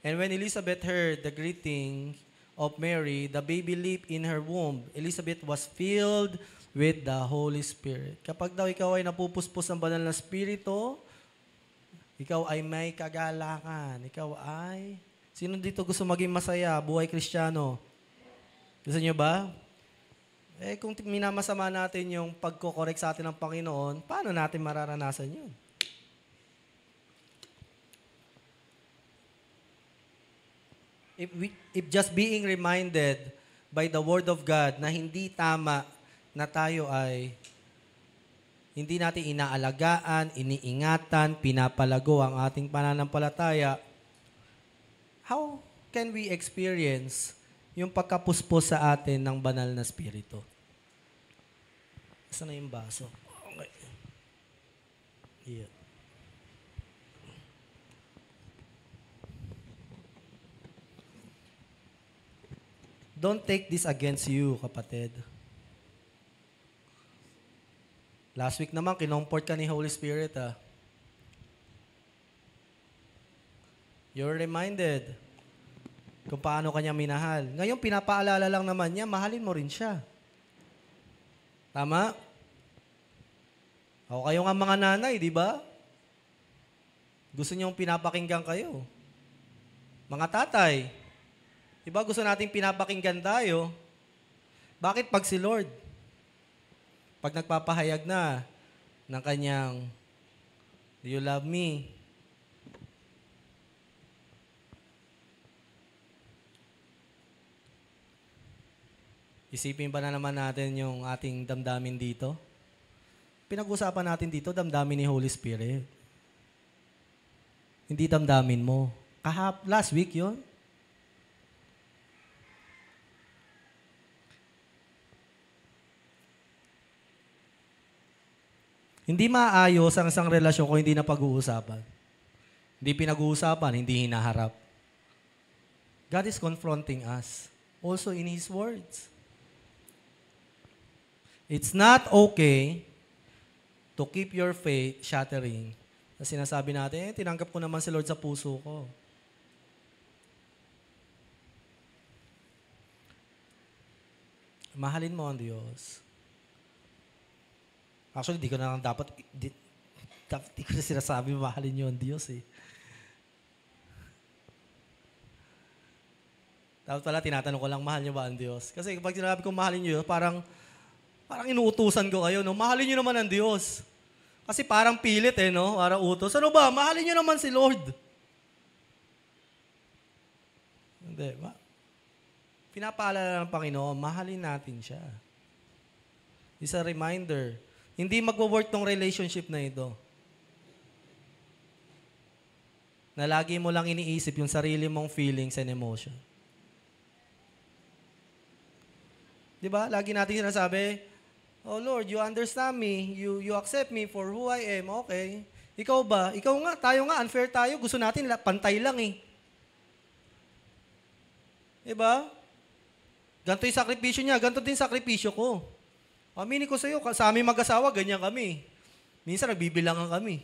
and when Elizabeth heard the greeting of Mary, the baby leaped in her womb. Elizabeth was filled with the Holy Spirit. Kapag daw ikaw ay napupuspos ng banal na Espiritu, ikaw ay may kagalakan. Sino dito gusto maging masaya, buhay Kristiyano? Gusto niyo ba? Kung minamasama natin yung pagko-correct sa atin ng Panginoon, paano natin mararanasan yun? If just being reminded by the Word of God na hindi tama na tayo ay hindi natin inaalagaan, iniingatan, pinapalago ang ating pananampalataya, how can we experience yung pagkapuspos sa atin ng banal na Espiritu? Saan na yung baso? Okay. Yeah. Don't take this against you, kapatid. Last week naman, kinomport ka ni Holy Spirit, You're reminded kung paano kanya minahal. Ngayon, pinapaalala lang naman niya, mahalin mo rin siya. Tama? O kayo nga mga nanay, di ba? Gusto niyong pinapakinggan kayo. Mga tatay, di ba gusto nating pinapakinggan tayo? Bakit pag si Lord, pag nagpapahayag na ng kanyang, do you love me? Isipin ba na naman natin yung ating damdamin dito? Pinag-usapan natin dito, damdamin ni Holy Spirit. Hindi damdamin mo. Last week yon. Hindi maayos ang isang relasyon kung hindi na pag-uusapan. Hindi pinag-uusapan, hindi hinaharap. God is confronting us also in His words. It's not okay to keep your faith shattering. Na sinasabi natin, tinanggap ko naman si Lord sa puso ko. Mahalin mo ang Diyos. Actually, di ko na lang dapat ko na sinasabi, mahalin niyo ang Diyos eh. Dapat pala, tinatanong ko lang, mahal niyo ba ang Diyos? Kasi kapag sinabi ko mahalin niyo, parang inuutusan ko kayo, no? Mahalin niyo naman ang Diyos. Kasi parang pilit eh, no? Parang utos. Ano ba? Mahalin niyo naman si Lord. Hindi. Pinapaalala ng Panginoon, mahalin natin siya. It's a reminder. Hindi magwo-work tong relationship na ito. Na lagi mo lang iniisip yung sarili mong feelings and emotion. Di ba? Lagi natin sinasabi, oh Lord, you understand me. You accept me for who I am. Okay. Ikaw ba? Ikaw nga, tayo nga, unfair tayo. Gusto natin, pantay lang eh. Di ba? Ganito yung sakripisyo niya, ganito din sakripisyo ko. Aminin ko sa iyo, sa aming mag-asawa, ganyan kami. Minsan nagbibilangan kami.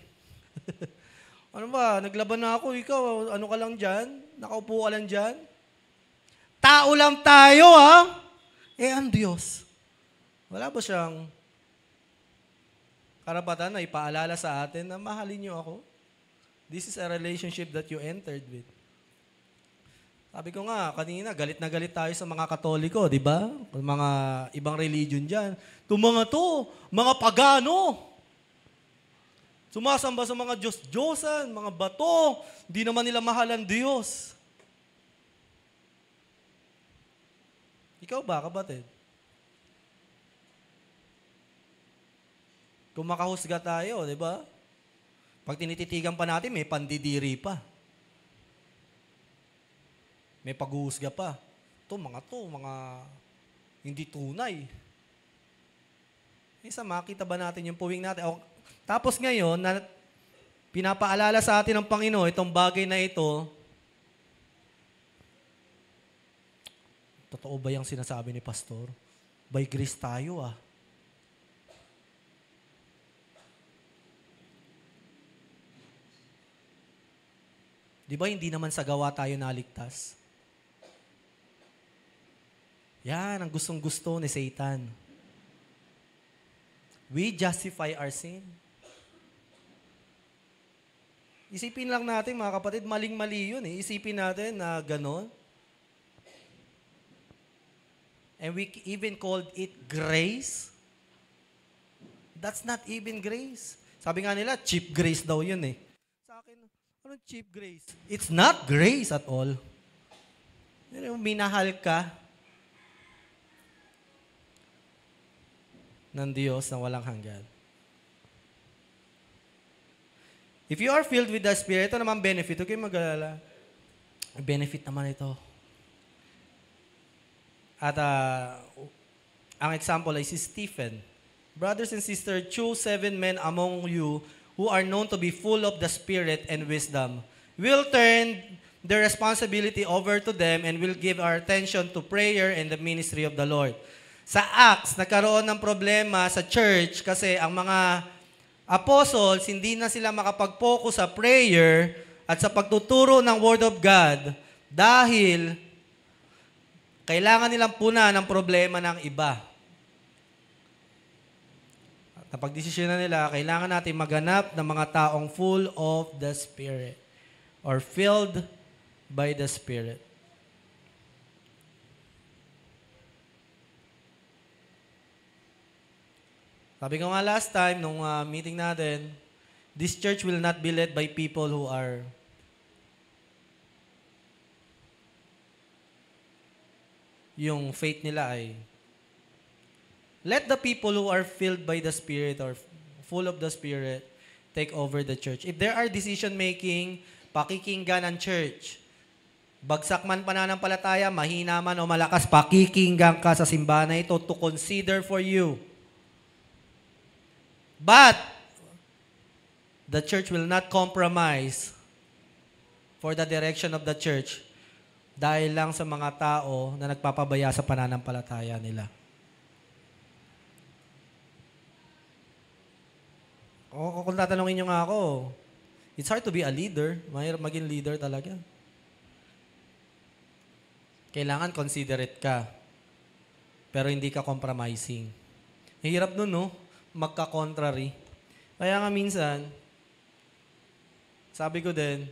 Ano ba, naglaban na ako, ikaw, ano ka lang dyan? Nakaupo ka lang dyan? Tao lang tayo, ha? Ang Diyos. Wala ba siyang karapatan na ipaalala sa atin na mahalin niyo ako? This is a relationship that you entered with. Sabi ko nga, kanina, galit na galit tayo sa mga Katoliko, di ba? Mga ibang religion dyan. Itong mga to, mga pagano. Sumasamba sa mga Diyos-Diyosan, mga bato. Di naman nila mahal ang Diyos. Ikaw ba, kapatid? Kung makahusga tayo, di ba? Pag tinititigan pa natin, may pandidiri pa. May paghuhusga pa. To, mga hindi tunay. Isa, makita ba natin yung puwing natin? Tapos ngayon, na pinapaalala sa atin ng Panginoon, itong bagay na ito, totoo ba yung sinasabi ni Pastor? By grace tayo ah. Di ba hindi naman sa gawa tayo naligtas? Yan ang gustong-gusto ni Satan. We justify our sin. Isipin lang natin mga kapatid, maling-mali yun eh. Isipin natin na gano'n. And we even called it grace. That's not even grace. Sabi nga nila, cheap grace daw yun eh. Sa akin, anong cheap grace? It's not grace at all. Minahal ka ng Diyos na walang hanggan. If you are filled with the Spirit, ito naman benefit. Huwag kayong mag-alala. Benefit naman ito. At ang example ay si Stephen. Brothers and sisters, choose 7 men among you who are known to be full of the Spirit and wisdom. We'll turn the responsibility over to them and we'll give our attention to prayer and the ministry of the Lord. Sa Acts, nagkaroon ng problema sa church kasi ang mga apostles, hindi na sila makapag-focus sa prayer at sa pagtuturo ng Word of God dahil kailangan nilang puna ng problema ng iba. At napag-desisyon na nila, kailangan natin maghanap ng mga taong full of the Spirit or filled by the Spirit. Sabi ko nga last time, nung meeting natin, this church will not be led by people who are yung faith nila ay let the people who are filled by the Spirit or full of the Spirit take over the church. If there are decision-making, pakikinggan ang church. Bagsak man pananampalataya, mahina man o malakas, pakikinggan ka sa simbahan na ito to consider for you. But the church will not compromise for the direction of the church dahil lang sa mga tao na nagpapabaya sa pananampalataya nila. O, kung tatanungin nyo nga ako, it's hard to be a leader. Mahirap maging leader talaga. Kailangan considerate ka. Pero hindi ka compromising. Mahirap nun, no? Magka-contrary. Kaya nga minsan, sabi ko din,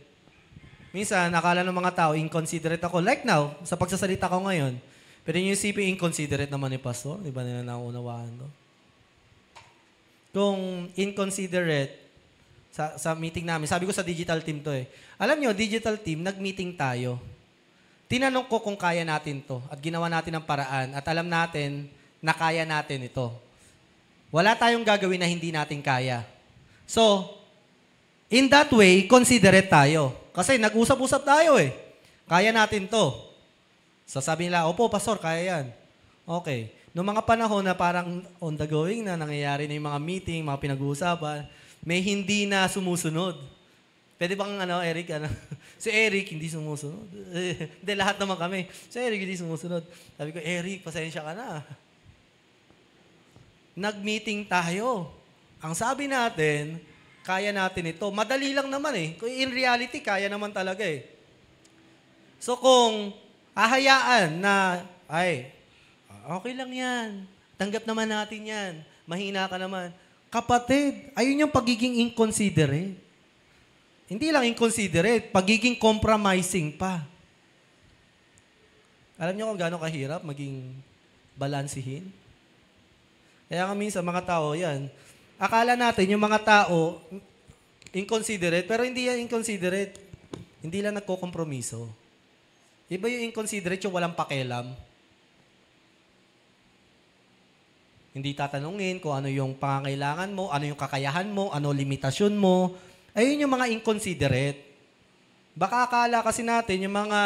minsan, akala ng mga tao, inconsiderate ako. Like now, sa pagsasalita ko ngayon. Pero yung isipin, inconsiderate naman ni Pastor. Di ba nila naunawaan to? Kung inconsiderate, sa meeting namin, sabi ko sa digital team to eh. Alam nyo, digital team, nag-meeting tayo. Tinanong ko kung kaya natin to at ginawa natin ang paraan at alam natin na kaya natin ito. Wala tayong gagawin na hindi natin kaya. So, in that way, considerate tayo. Kasi nag-usap-usap tayo eh. Kaya natin to. Sasabi nila, opo, Pastor, kaya yan. Okay. Noong mga panahon na parang on the going na nangyayari na yung mga meeting, mga pinag-uusapan, may hindi na sumusunod. Pwede bang, Eric, si Eric, hindi sumusunod. Hindi, lahat naman kami. Si Eric, hindi sumusunod. Sabi ko, Eric, pasensya ka na. Nag-meeting tayo. Ang sabi natin, kaya natin ito. Madali lang naman eh. In reality, kaya naman talaga eh. So kung hahayaan na, okay lang yan. Tanggap naman natin yan. Mahina ka naman. Kapatid, ayun yung pagiging inconsiderate. Hindi lang inconsiderate, pagiging compromising pa. Alam niyo kung gaano kahirap maging balansihin? Kaya nga minsan mga tao, yan. Akala natin yung mga tao, inconsiderate, pero hindi yan inconsiderate. Hindi lang nagkokompromiso. Iba yung inconsiderate, yung walang pakialam. Hindi tatanungin kung ano yung pangangailangan mo, ano yung kakayahan mo, ano limitasyon mo. Ayun yung mga inconsiderate. Baka akala kasi natin yung mga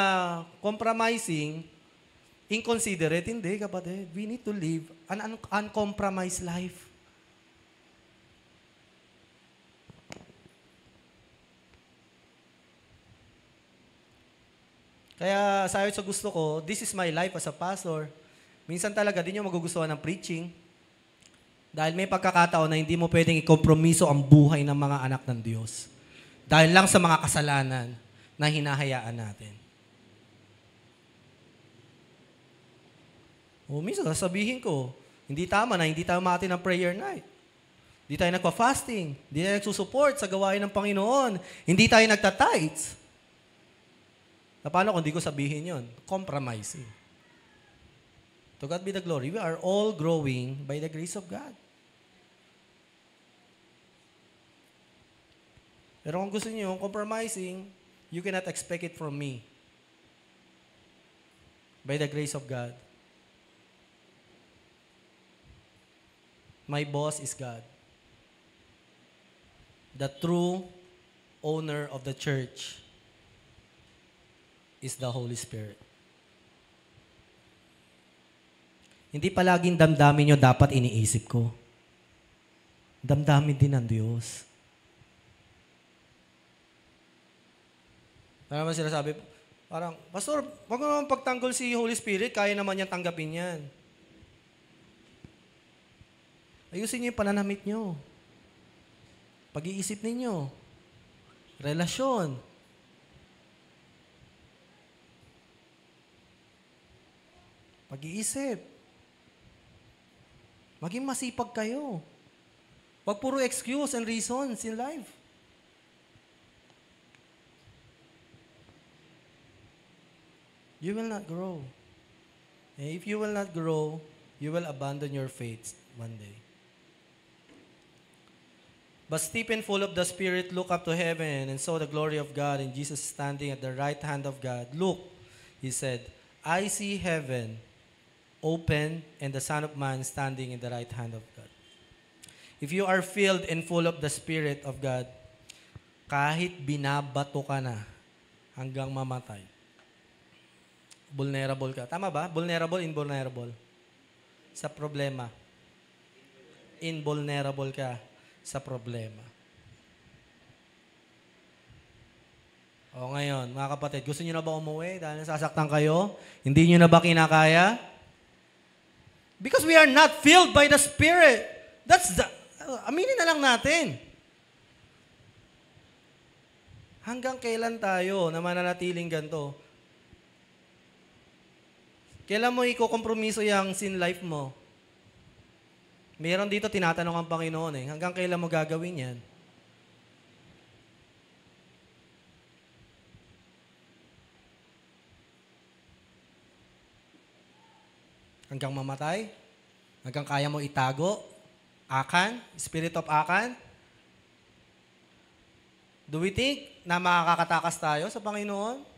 compromising, inconsiderate. Hindi, kapatid. We need to live an uncompromised life. Kaya sabi sa gusto ko, this is my life as a pastor. Minsan talaga din yung magugustuhan ng preaching. Dahil may pagkakataon na hindi mo pwedeng ikompromiso ang buhay ng mga anak ng Diyos. Dahil lang sa mga kasalanan na hinahayaan natin. O minsan, sasabihin ko, hindi tama na hindi tayo mati ng prayer night. Hindi tayo nagpa-fasting. Hindi tayo nagsusupport sa gawain ng Panginoon. Hindi tayo nagta-tithes. Paano kung hindi ko sabihin yon? Compromising. To God be the glory. We are all growing by the grace of God. Pero kung gusto niyo compromising, you cannot expect it from me. By the grace of God. My boss is God. The true owner of the church is the Holy Spirit. Hindi palaging damdamin nyo dapat iniisip ko. Damdamin din ng Diyos. Ano naman sila sabi, parang, Pastor, wag mo naman pagtanggol si Holy Spirit, kaya naman niya tanggapin yan. Ayusin niyo yung pananamit niyo. Pag-iisip ninyo. Relasyon. Pag-iisip. Maging masipag kayo. Wag puro excuse and reasons in life. You will not grow. And if you will not grow, you will abandon your faith one day. But Stephen, full of the Spirit, looked up to heaven and saw the glory of God and Jesus standing at the right hand of God. Look, he said, I see heaven open and the Son of Man standing in the right hand of God. If you are filled and full of the Spirit of God, kahit binabato ka na hanggang mamatay, vulnerable ka. Tama ba? Vulnerable, invulnerable. Sa problema. Invulnerable ka sa problema. O ngayon, mga kapatid, gusto niyo na ba umuwi dahil nasasaktan kayo? Hindi niyo na ba kinakaya? Because we are not filled by the Spirit. Aminin na lang natin. Hanggang kailan tayo na mananatiling ganito? Kailan mo ikokompromiso yung sin life mo? Meron dito tinatanong ang Panginoon hanggang kailan mo gagawin yan? Hanggang mamatay? Hanggang kaya mo itago? Akan? Spirit of Akan? Do we think na makakatakas tayo sa Panginoon?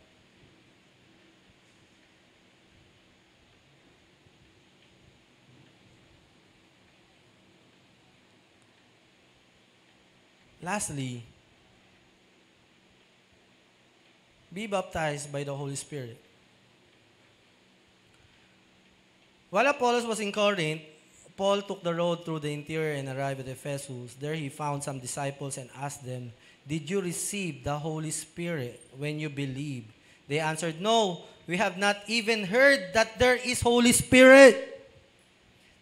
Lastly, be baptized by the Holy Spirit. While Apollos was in Corinth, Paul took the road through the interior and arrived at Ephesus. There he found some disciples and asked them, "Did you receive the Holy Spirit when you believed?" They answered, "No, we have not even heard that there is Holy Spirit."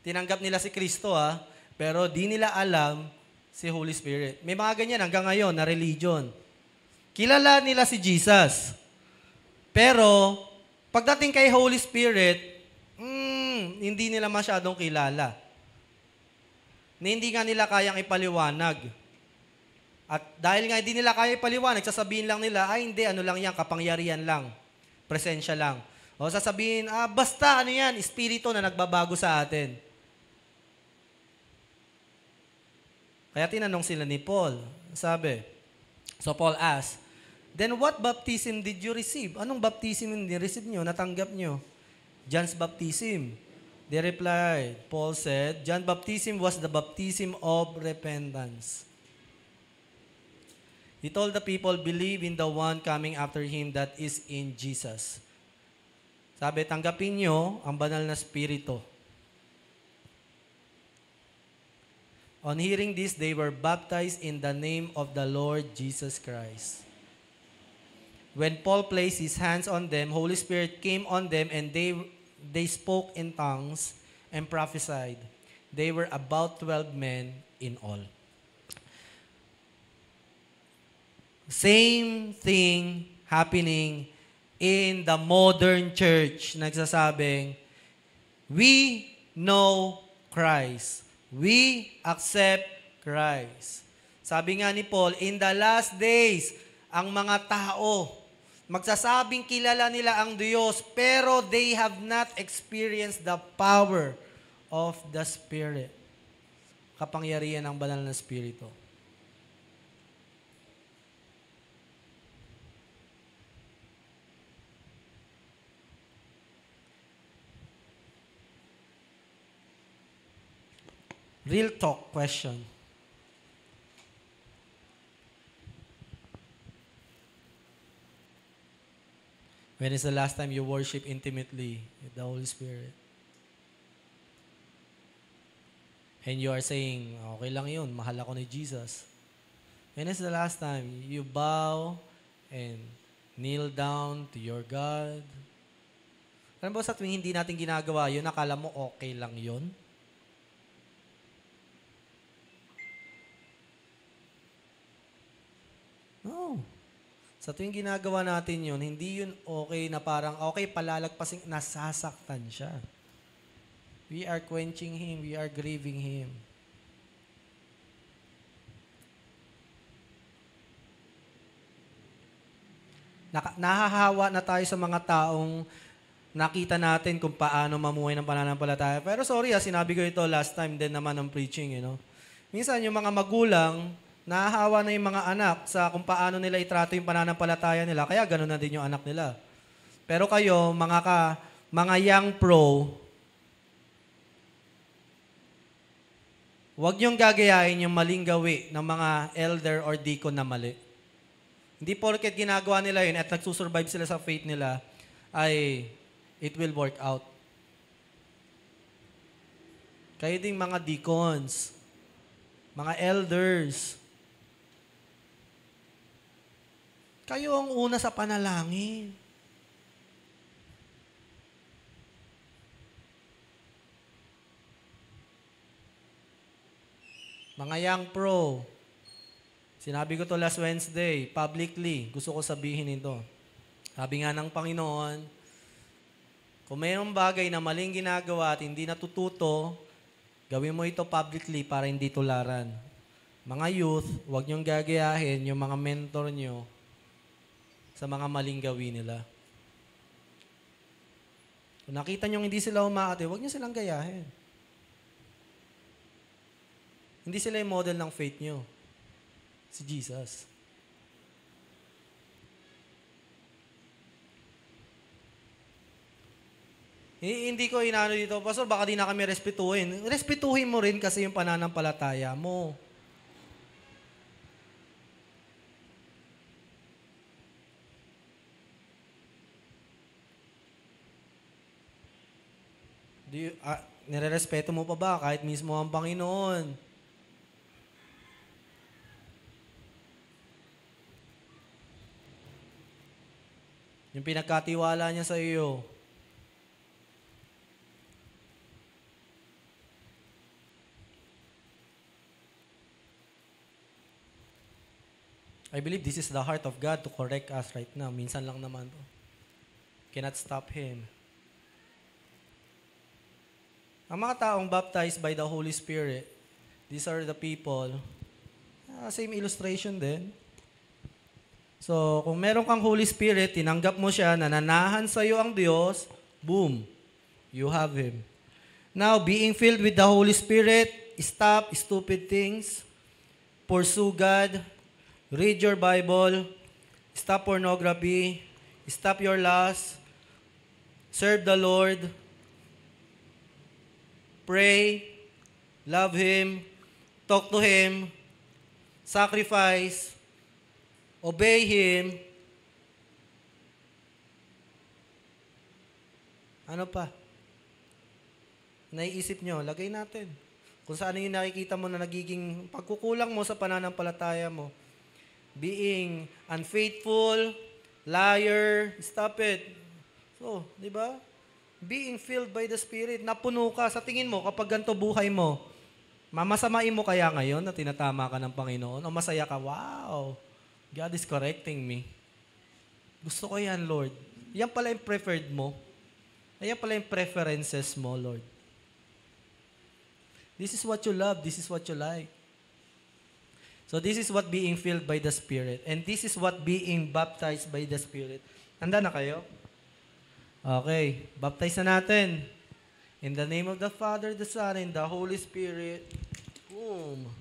Tinanggap nila si Kristo pero di nila alam si Holy Spirit. May mga ganyan hanggang ngayon na religion. Kilala nila si Jesus. Pero, pagdating kay Holy Spirit, hindi nila masyadong kilala. Hindi nga nila kayang ipaliwanag. At dahil nga hindi nila kaya ipaliwanag, sasabihin lang nila, hindi, ano lang yan, kapangyarihan lang. Presensya lang. O sasabihin, basta ano yan, espiritu na nagbabago sa atin. Kaya tinanong sila ni Paul. So Paul asked, "Then what baptism did you receive?" Anong baptism yung receive nyo, natanggap nyo? John's baptism. They replied, Paul said, "John's baptism was the baptism of repentance." He told the people, "Believe in the one coming after him, that is in Jesus." Sabi, tanggapin nyo ang banal na spirito. On hearing this, they were baptized in the name of the Lord Jesus Christ. When Paul placed his hands on them, Holy Spirit came on them, and they spoke in tongues and prophesied. They were about 12 men in all. Same thing happening in the modern church. Nagsasabing, we know Christ. We accept Christ. Sabi nga ni Paul, in the last days, ang mga tao, magsasabing kilala nila ang Diyos, pero they have not experienced the power of the Spirit. Kapangyarihan ng banal na Espiritu. Real talk question. When is the last time you worship intimately with the Holy Spirit? And you are saying, okay lang yun, mahal ako ni Jesus. When is the last time you bow and kneel down to your God? Alam ba sa tuwing hindi natin ginagawa yun, akala mo okay lang yun? No. Sa tuwing ginagawa natin yun, hindi yun okay na parang, okay, palalagpasin, nasasaktan siya. We are quenching Him. We are grieving Him. Nahahawa na tayo sa mga taong nakita natin kung paano mamuhay ng pananampalataya. Pero sorry, sinabi ko ito last time din naman ng preaching, Minsan yung mga magulang, nahahawa na yung mga anak sa kung paano nila itrato yung pananampalataya nila. Kaya gano'n na din yung anak nila. Pero kayo, mga young pro, huwag niyong gagayahin yung maling gawi ng mga elder or deacon na mali. Hindi porket ginagawa nila yun at nagsusurvive sila sa faith nila, ay it will work out. Kayo ding mga deacons, mga elders, kayo ang una sa panalangin. Mga young pro, Sinabi ko to last Wednesday, publicly. Gusto ko sabihin ito. Sabi nga ng Panginoon, kung mayroong bagay na maling ginagawa at hindi natututo, gawin mo ito publicly para hindi tularan. Mga youth, huwag niyong gagayahin yung mga mentor niyo sa mga maling gawin nila. Kung nakita niyong hindi sila umakati, huwag niyo silang gayahin. Hindi sila yung model ng faith niyo. Si Jesus. Hindi ko inaano dito, Pastor, baka di na kami respetuhin. Respetuhin mo rin kasi yung pananampalataya mo. Nire-respeto mo pa ba kahit mismo ang Panginoon? Yung pinagkatiwala niya sa iyo. I believe this is the heart of God to correct us right now. Minsan lang naman to. Cannot stop Him. Ang mga taong baptized by the Holy Spirit, these are the people, same illustration din. So, kung meron kang Holy Spirit, tinanggap mo siya, nananahan sa iyo ang Diyos, boom, you have Him. Now, being filled with the Holy Spirit, stop stupid things, pursue God, read your Bible, stop pornography, stop your lust, serve the Lord, pray, love Him, talk to Him, sacrifice, obey Him. Ano pa? Naiisip nyo, lagay natin. Kung saan yung nakikita mo na nagiging pagkukulang mo sa pananampalataya mo. Being unfaithful, liar, stop it. So, di ba? Being filled by the Spirit, napuno ka. Sa tingin mo, kapag ganito buhay mo, mamasamain mo kaya ngayon na tinatama ka ng Panginoon? O masaya ka, wow, God is correcting me. Gusto ko yan, Lord. Yan pala yung preferred mo. Yan pala yung preferences mo, Lord. This is what you love. This is what you like. So this is what being filled by the Spirit. And this is what being baptized by the Spirit. Handa na kayo? Okay. Baptize na natin. In the name of the Father, the Son, and the Holy Spirit. Boom.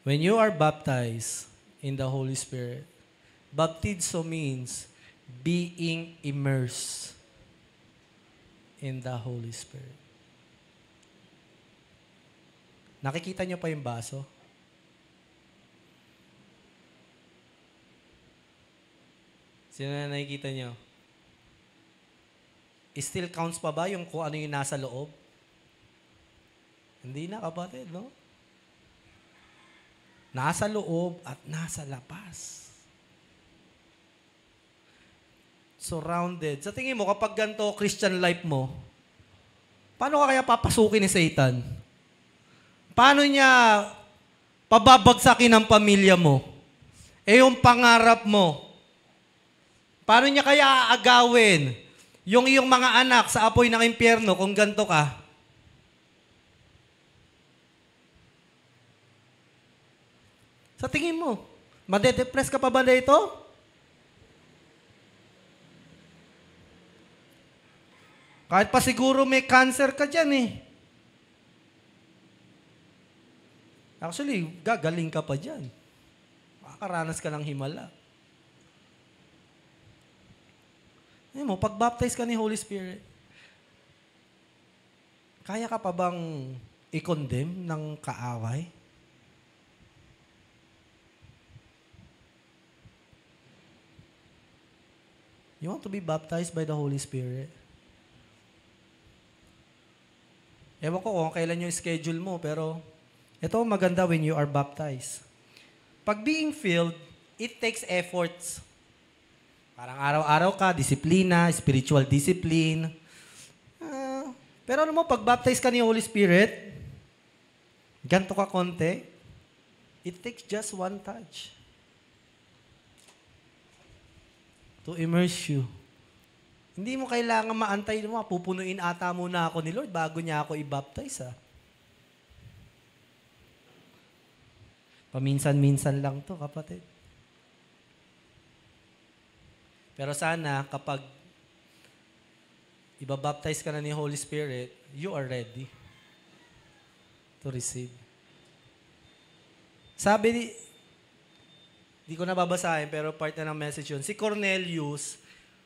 When you are baptized in the Holy Spirit, baptizo means being immersed in the Holy Spirit. Nakikita niyo pa yung baso? Sino na nakikita niyo? Still counts pa ba yung kung ano yung nasa loob? Hindi na, kapatid, no? Nasa loob at nasa labas. Surrounded. Sa tingin mo, kapag ganito Christian life mo, paano ka kaya papasukin ni Satan? Paano niya pababagsakin ang pamilya mo? Yung pangarap mo. Paano niya kaya aagawin yung iyong mga anak sa apoy ng impyerno kung ganito ka? Sa tingin mo, madedepress ka pa ba dito? Kahit pa siguro may cancer ka dyan eh. Actually, gagaling ka pa dyan. Makakaranas ka ng himala. Ayan mo, pag-baptize ka ni Holy Spirit, kaya ka pa bang i-condemn ng kaaway? You want to be baptized by the Holy Spirit? Ewan ko kung kailan yung schedule mo, pero ito maganda when you are baptized. Pag being filled, it takes efforts. Parang araw-araw ka, disiplina, spiritual discipline. Pero alam mo, pag baptize ka ni Holy Spirit, ganito ka konti, it takes just one touch to immerse you. Hindi mo kailangan maantay mo, pupunuin ata muna ako ni Lord bago niya ako i-baptize. Paminsan-minsan lang to, kapatid. Pero sana, kapag ibabaptize ka na ni Holy Spirit, you are ready to receive. Sabi, di ko nababasahin, pero part na ng message yun. Si Cornelius,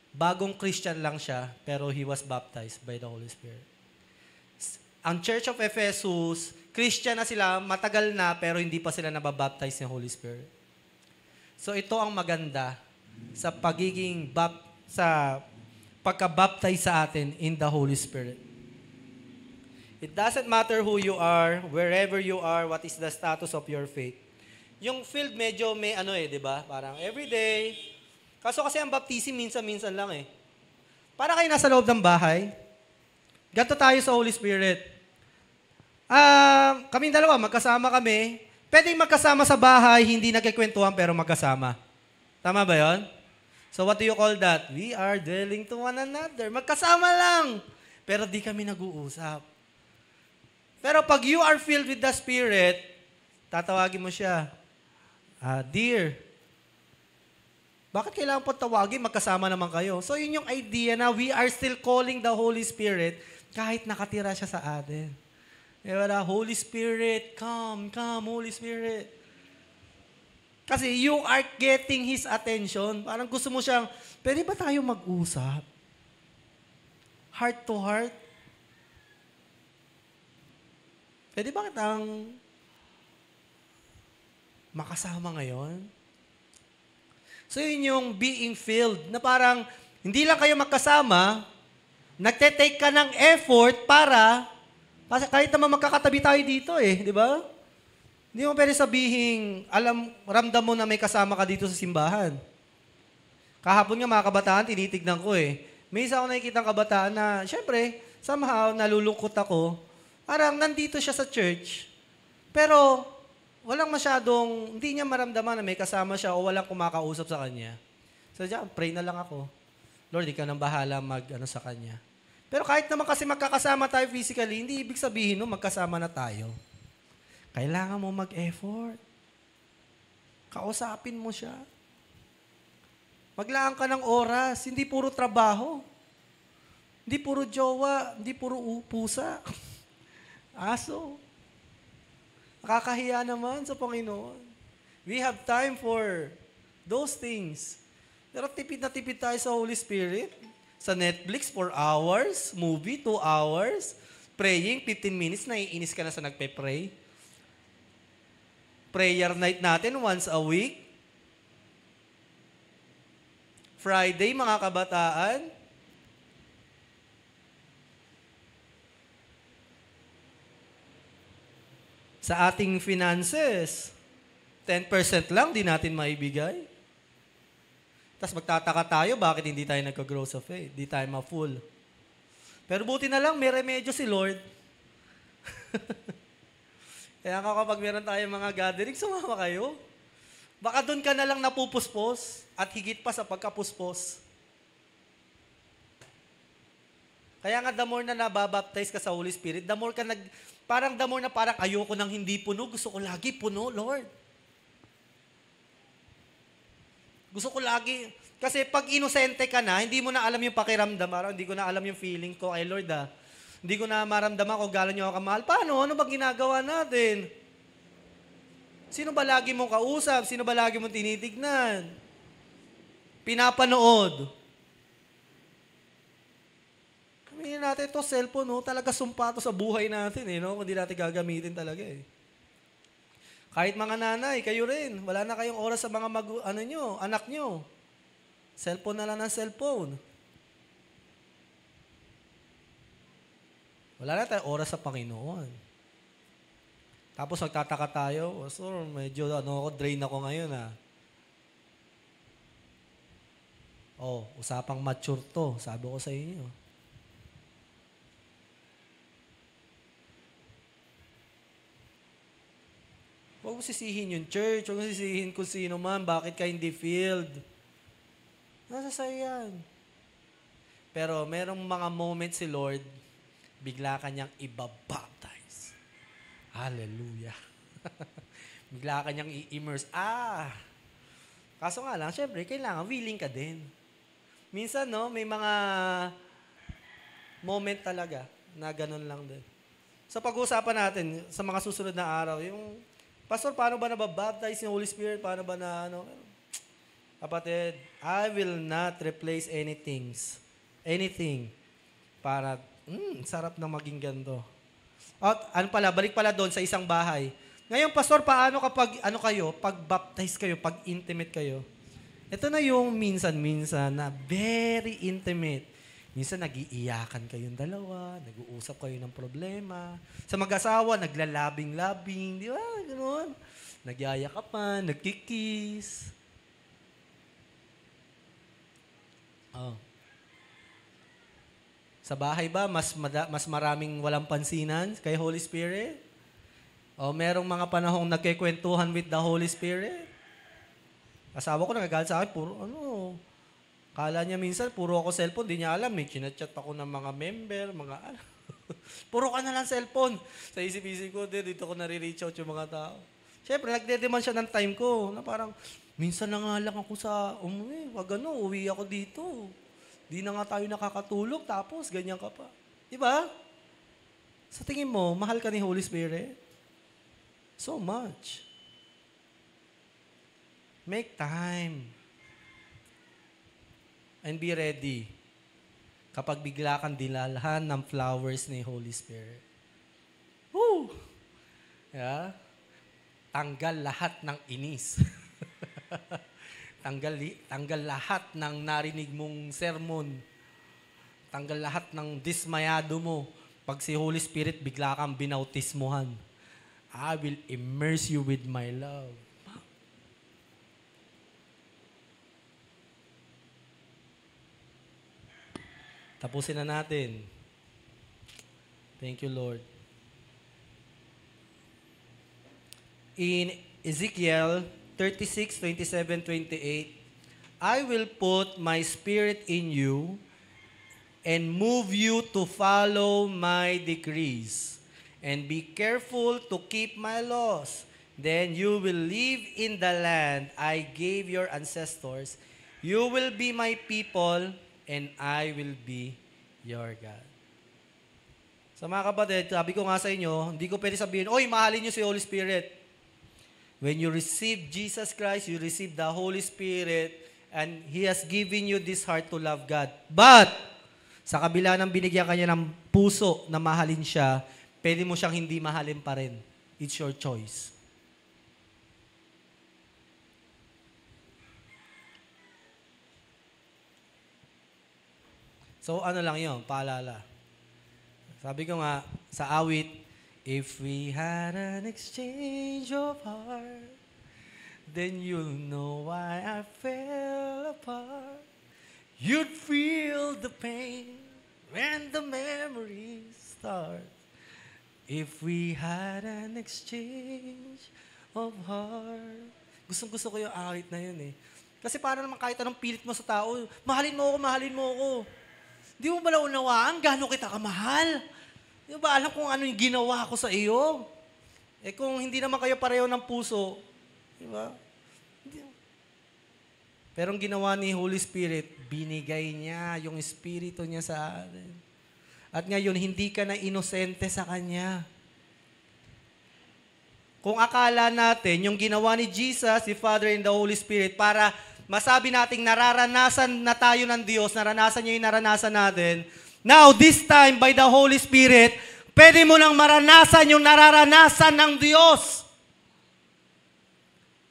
bagong Christian lang siya, pero he was baptized by the Holy Spirit. Ang Church of Ephesus, Christian na sila, matagal na, pero hindi pa sila nababaptize ng Holy Spirit. So ito ang maganda sa sa pagka-baptize sa atin in the Holy Spirit. It doesn't matter who you are, wherever you are, what is the status of your faith. Yung field medyo may di ba? Parang everyday. Kaso kasi ang baptism minsan-minsan lang eh. Para kayo nasa loob ng bahay, ganito tayo sa Holy Spirit. Kaming dalawa, magkasama kami. Pwedeng magkasama sa bahay, hindi nagkikwentuhan pero magkasama. Tama ba yon? So what do you call that? We are dwelling to one another. Magkasama lang. Pero di kami nag-uusap. Pero pag you are filled with the Spirit, tatawagin mo siya, Dear, bakit kailangan po tawagin? Magkasama naman kayo. So yun yung idea na we are still calling the Holy Spirit kahit nakatira siya sa atin. Holy Spirit, come, Holy Spirit. Kasi you are getting His attention. Parang gusto mo siyang, pwede ba tayo mag-usap? Heart to heart? Pwede ba kitang makasama ngayon? So yun yung being filled, na parang hindi lang kayo magkasama, nagte-take ka ng effort para, kasi kahit naman magkakatabi tayo dito di ba? Hindi mo pwede sabihin, ramdam mo na may kasama ka dito sa simbahan. Kahapon nga mga kabataan, tinitignan ko May isa ako nakikita ng kabataan na, syempre, somehow, nalulungkot ako. Parang nandito siya sa church, pero walang masyadong, hindi niya maramdaman na may kasama siya o walang kumakausap sa kanya. So diyan, pray na lang ako. Lord, ikaw nang bahala sa kanya. Pero kahit naman kasi magkakasama tayo physically, hindi ibig sabihin magkasama na tayo. Kailangan mo mag-effort. Kausapin mo siya. Maglaan ka ng oras, hindi puro trabaho. Hindi puro jowa, hindi puro pusa. Aso. Nakakahiya naman sa Panginoon. We have time for those things. Pero tipid na tipid tayo sa Holy Spirit. Sa Netflix, 4 hours. Movie, 2 hours. Praying, 15 minutes, naiinis ka na sa nagpe-pray. Prayer night natin once a week. Friday, mga kabataan. Sa ating finances, 10% lang di natin maibigay. Tapos magtataka tayo, bakit hindi tayo nagka-grow sa faith? Di tayo ma-full. Pero buti na lang, may remedyo si Lord. Kaya kapag meron tayong mga gathering, sumama kayo. Baka doon ka na lang napupuspos at higit pa sa pagkapuspos. Kaya nga, the more na nababaptize ka sa Holy Spirit, the more ka parang ayoko nang hindi puno, gusto ko lagi puno, Lord. Gusto ko lagi, kasi pag inosente ka na, hindi mo na alam yung pakiramdam, hindi ko na alam yung feeling ko, ay Lord hindi ko na maramdaman kung gano'n niyo ako kamahal. Paano? Ano ba ginagawa natin? Sino ba lagi mong kausap? Sino ba lagi mong tinitignan? Pinapanood. Sabihin natin, ito cellphone, talaga sumpa to sa buhay natin, kung di natin gagamitin talaga, Kahit mga nanay, kayo rin, wala na kayong oras sa mga anak nyo. Cellphone na lang ng cellphone. Wala na tayong oras sa Panginoon. Tapos magtataka tayo, medyo drain ako ngayon, Oh, usapang mature to. Sabi ko sa inyo. Huwag mo sisihin yung church. Huwag mo sisihin kung sino man. Bakit ka hindi filled? Nasa sa'yo yan. Pero merong mga moments si Lord, bigla kanyang ibabaptize. Hallelujah. Bigla kanyang i-immerse. Kaso nga lang, syempre, kailangan willing ka din. Minsan, no, may mga moment talaga na ganun lang din. So, pag-uusapan natin sa mga susunod na araw, yung, Pastor, paano ba nababaptize yung Holy Spirit? Paano ba na, kapatid, I will not replace anything para, sarap na maging ganito. At, balik pala doon sa isang bahay. Ngayon, Pastor, paano kapag, pag-baptize kayo, pag-intimate kayo? Ito na yung minsan-minsan na very intimate. Minsan nag-iiyakan kayong dalawa, nag-uusap kayo ng problema. Sa mag-asawa, naglalabing-labing, di ba? Ganoon. Nagyayakapan, nagkikiss. Sa bahay ba, mas maraming walang pansinan kay Holy Spirit? O merong mga panahong nagkikwentuhan with the Holy Spirit? Asawa ko nagagalit sa akin, kala niya minsan, puro ako cellphone, di niya alam, chinachat ako ng mga member, puro ka na lang cellphone. Sa isip-isip ko, dito ko nare-reach out yung mga tao. Siyempre, nagde-demand siya ng time ko, na parang, minsan na nga lang ako sa, uwi ako dito. Di na nga tayo nakakatulog, tapos ganyan ka pa. Diba? Sa tingin mo, mahal ka ni Holy Spirit? So much. Make time. And be ready. Kapag bigla kang dilalhan ng flowers ni Holy Spirit. Woo! Yeah? Tanggal lahat ng inis. Tanggal lahat ng narinig mong sermon. Tanggal lahat ng dismayado mo. Pag si Holy Spirit, bigla kang binautismuhan. I will immerse you with my love. Tapusin na natin. Thank you, Lord. In Ezekiel 36, 27, 28, I will put my spirit in you and move you to follow my decrees and be careful to keep my laws. Then you will live in the land I gave your ancestors. You will be my people and I will be your God. Sa mga kapatid, sabi ko nga sa inyo, hindi ko pwede sabihin, mahalin niyo si Holy Spirit. When you receive Jesus Christ, you receive the Holy Spirit, and He has given you this heart to love God. But, sa kabila ng binigyan kanya ng puso na mahalin siya, pwede mo siyang hindi mahalin pa rin. It's your choice. So, lang yun, paalala. Sabi ko nga, sa awit, if we had an exchange of heart, then you'll know why I fell apart. You'd feel the pain when the memories start. If we had an exchange of heart. Gustong-gusto ko yung awit na yun eh. Kasi para naman kahit anong pilit mo sa tao, mahalin mo ako. Di mo ba naunawaan gaano kita kamahal? Di mo ba alam kung ano yung ginawa ko sa iyo? Kung hindi naman kayo pareho ng puso, di ba? Pero ang ginawa ni Holy Spirit, binigay niya yung Espiritu niya sa atin. At ngayon, hindi ka na inosente sa Kanya. Kung akala natin, yung ginawa ni Jesus, the Father and the Holy Spirit, para masabi nating nararanasan na tayo ng Diyos, naranasan niya yung naranasan natin. Now, this time, by the Holy Spirit, pwede mo nang maranasan yung nararanasan ng Diyos.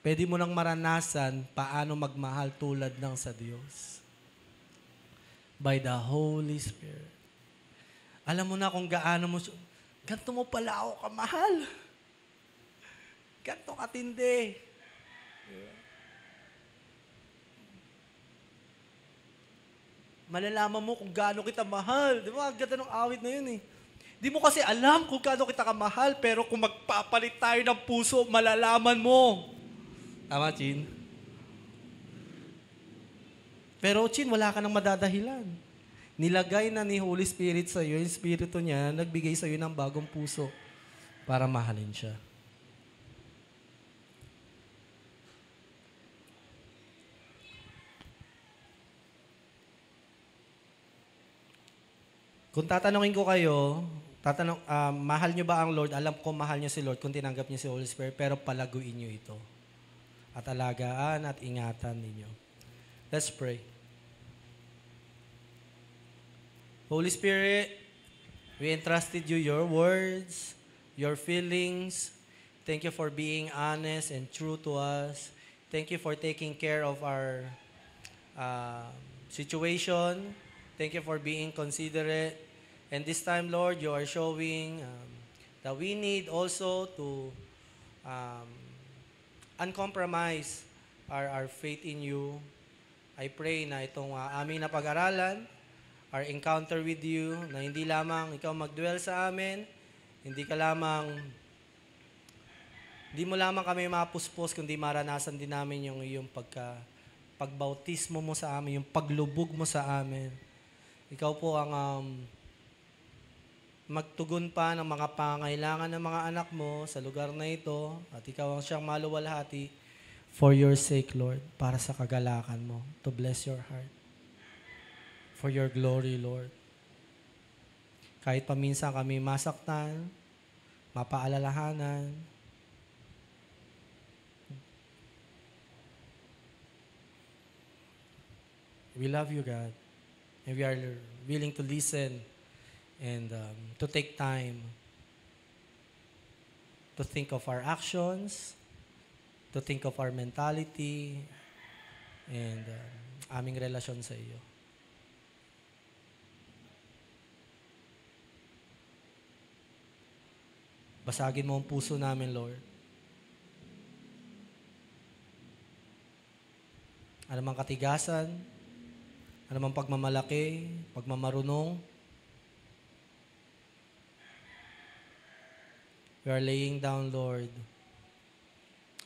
Pwede mo nang maranasan paano magmahal tulad ng sa Diyos. By the Holy Spirit. Alam mo na kung gaano mo, ganito mo pala ako kamahal. Ganito katindi. malalaman mo kung gaano kita mahal. Di ba? Ang ganda ng awit na yun eh. Di mo kasi alam kung gaano kita kamahal, pero kung magpapalit tayo ng puso, malalaman mo. Tama, Chin? Pero, Chin, wala ka nang madadahilan. Nilagay na ni Holy Spirit sa iyo, yung Espiritu niya, nagbigay sa iyo ng bagong puso para mahalin siya. Kung tatanungin ko kayo, mahal nyo ba ang Lord? Alam ko mahal nyo si Lord kung tinanggap nyo si Holy Spirit, pero palaguin nyo ito. At alagaan at ingatan ninyo. Let's pray. Holy Spirit, we entrusted you your words, your feelings. Thank you for being honest and true to us. Thank you for taking care of our situation. Thank you for being considerate. And this time, Lord, you are showing that we need also to uncompromise our faith in you. I pray na itong aming napag-aralan, our encounter with you, na hindi lamang ikaw mag-dwell sa amin, hindi mo lamang kami mapuspos, kundi maranasan din namin yung iyong pagbautismo mo sa amin, yung paglubog mo sa amin. Ikaw po ang magtugon pa ng mga pangailangan ng mga anak mo sa lugar na ito at ikaw ang siyang maluwalhati for your sake, Lord, para sa kagalakan mo, to bless your heart. For your glory, Lord. Kahit paminsan kami masaktan, mapaalalahanan, we love you, God. And we are willing to listen and to take time to think of our actions, to think of our mentality, and aming relasyon sa iyo. Basagin mo ang puso namin, Lord. Anumang katigasan, anumang pagmamalaki, pagmamarunong, we are laying down, Lord,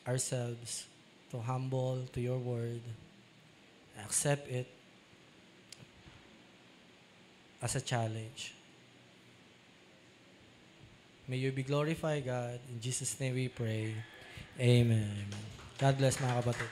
ourselves to humble to your word. Accept it as a challenge. May you be glorified, God. In Jesus' name we pray. Amen. God bless, mga kapatid.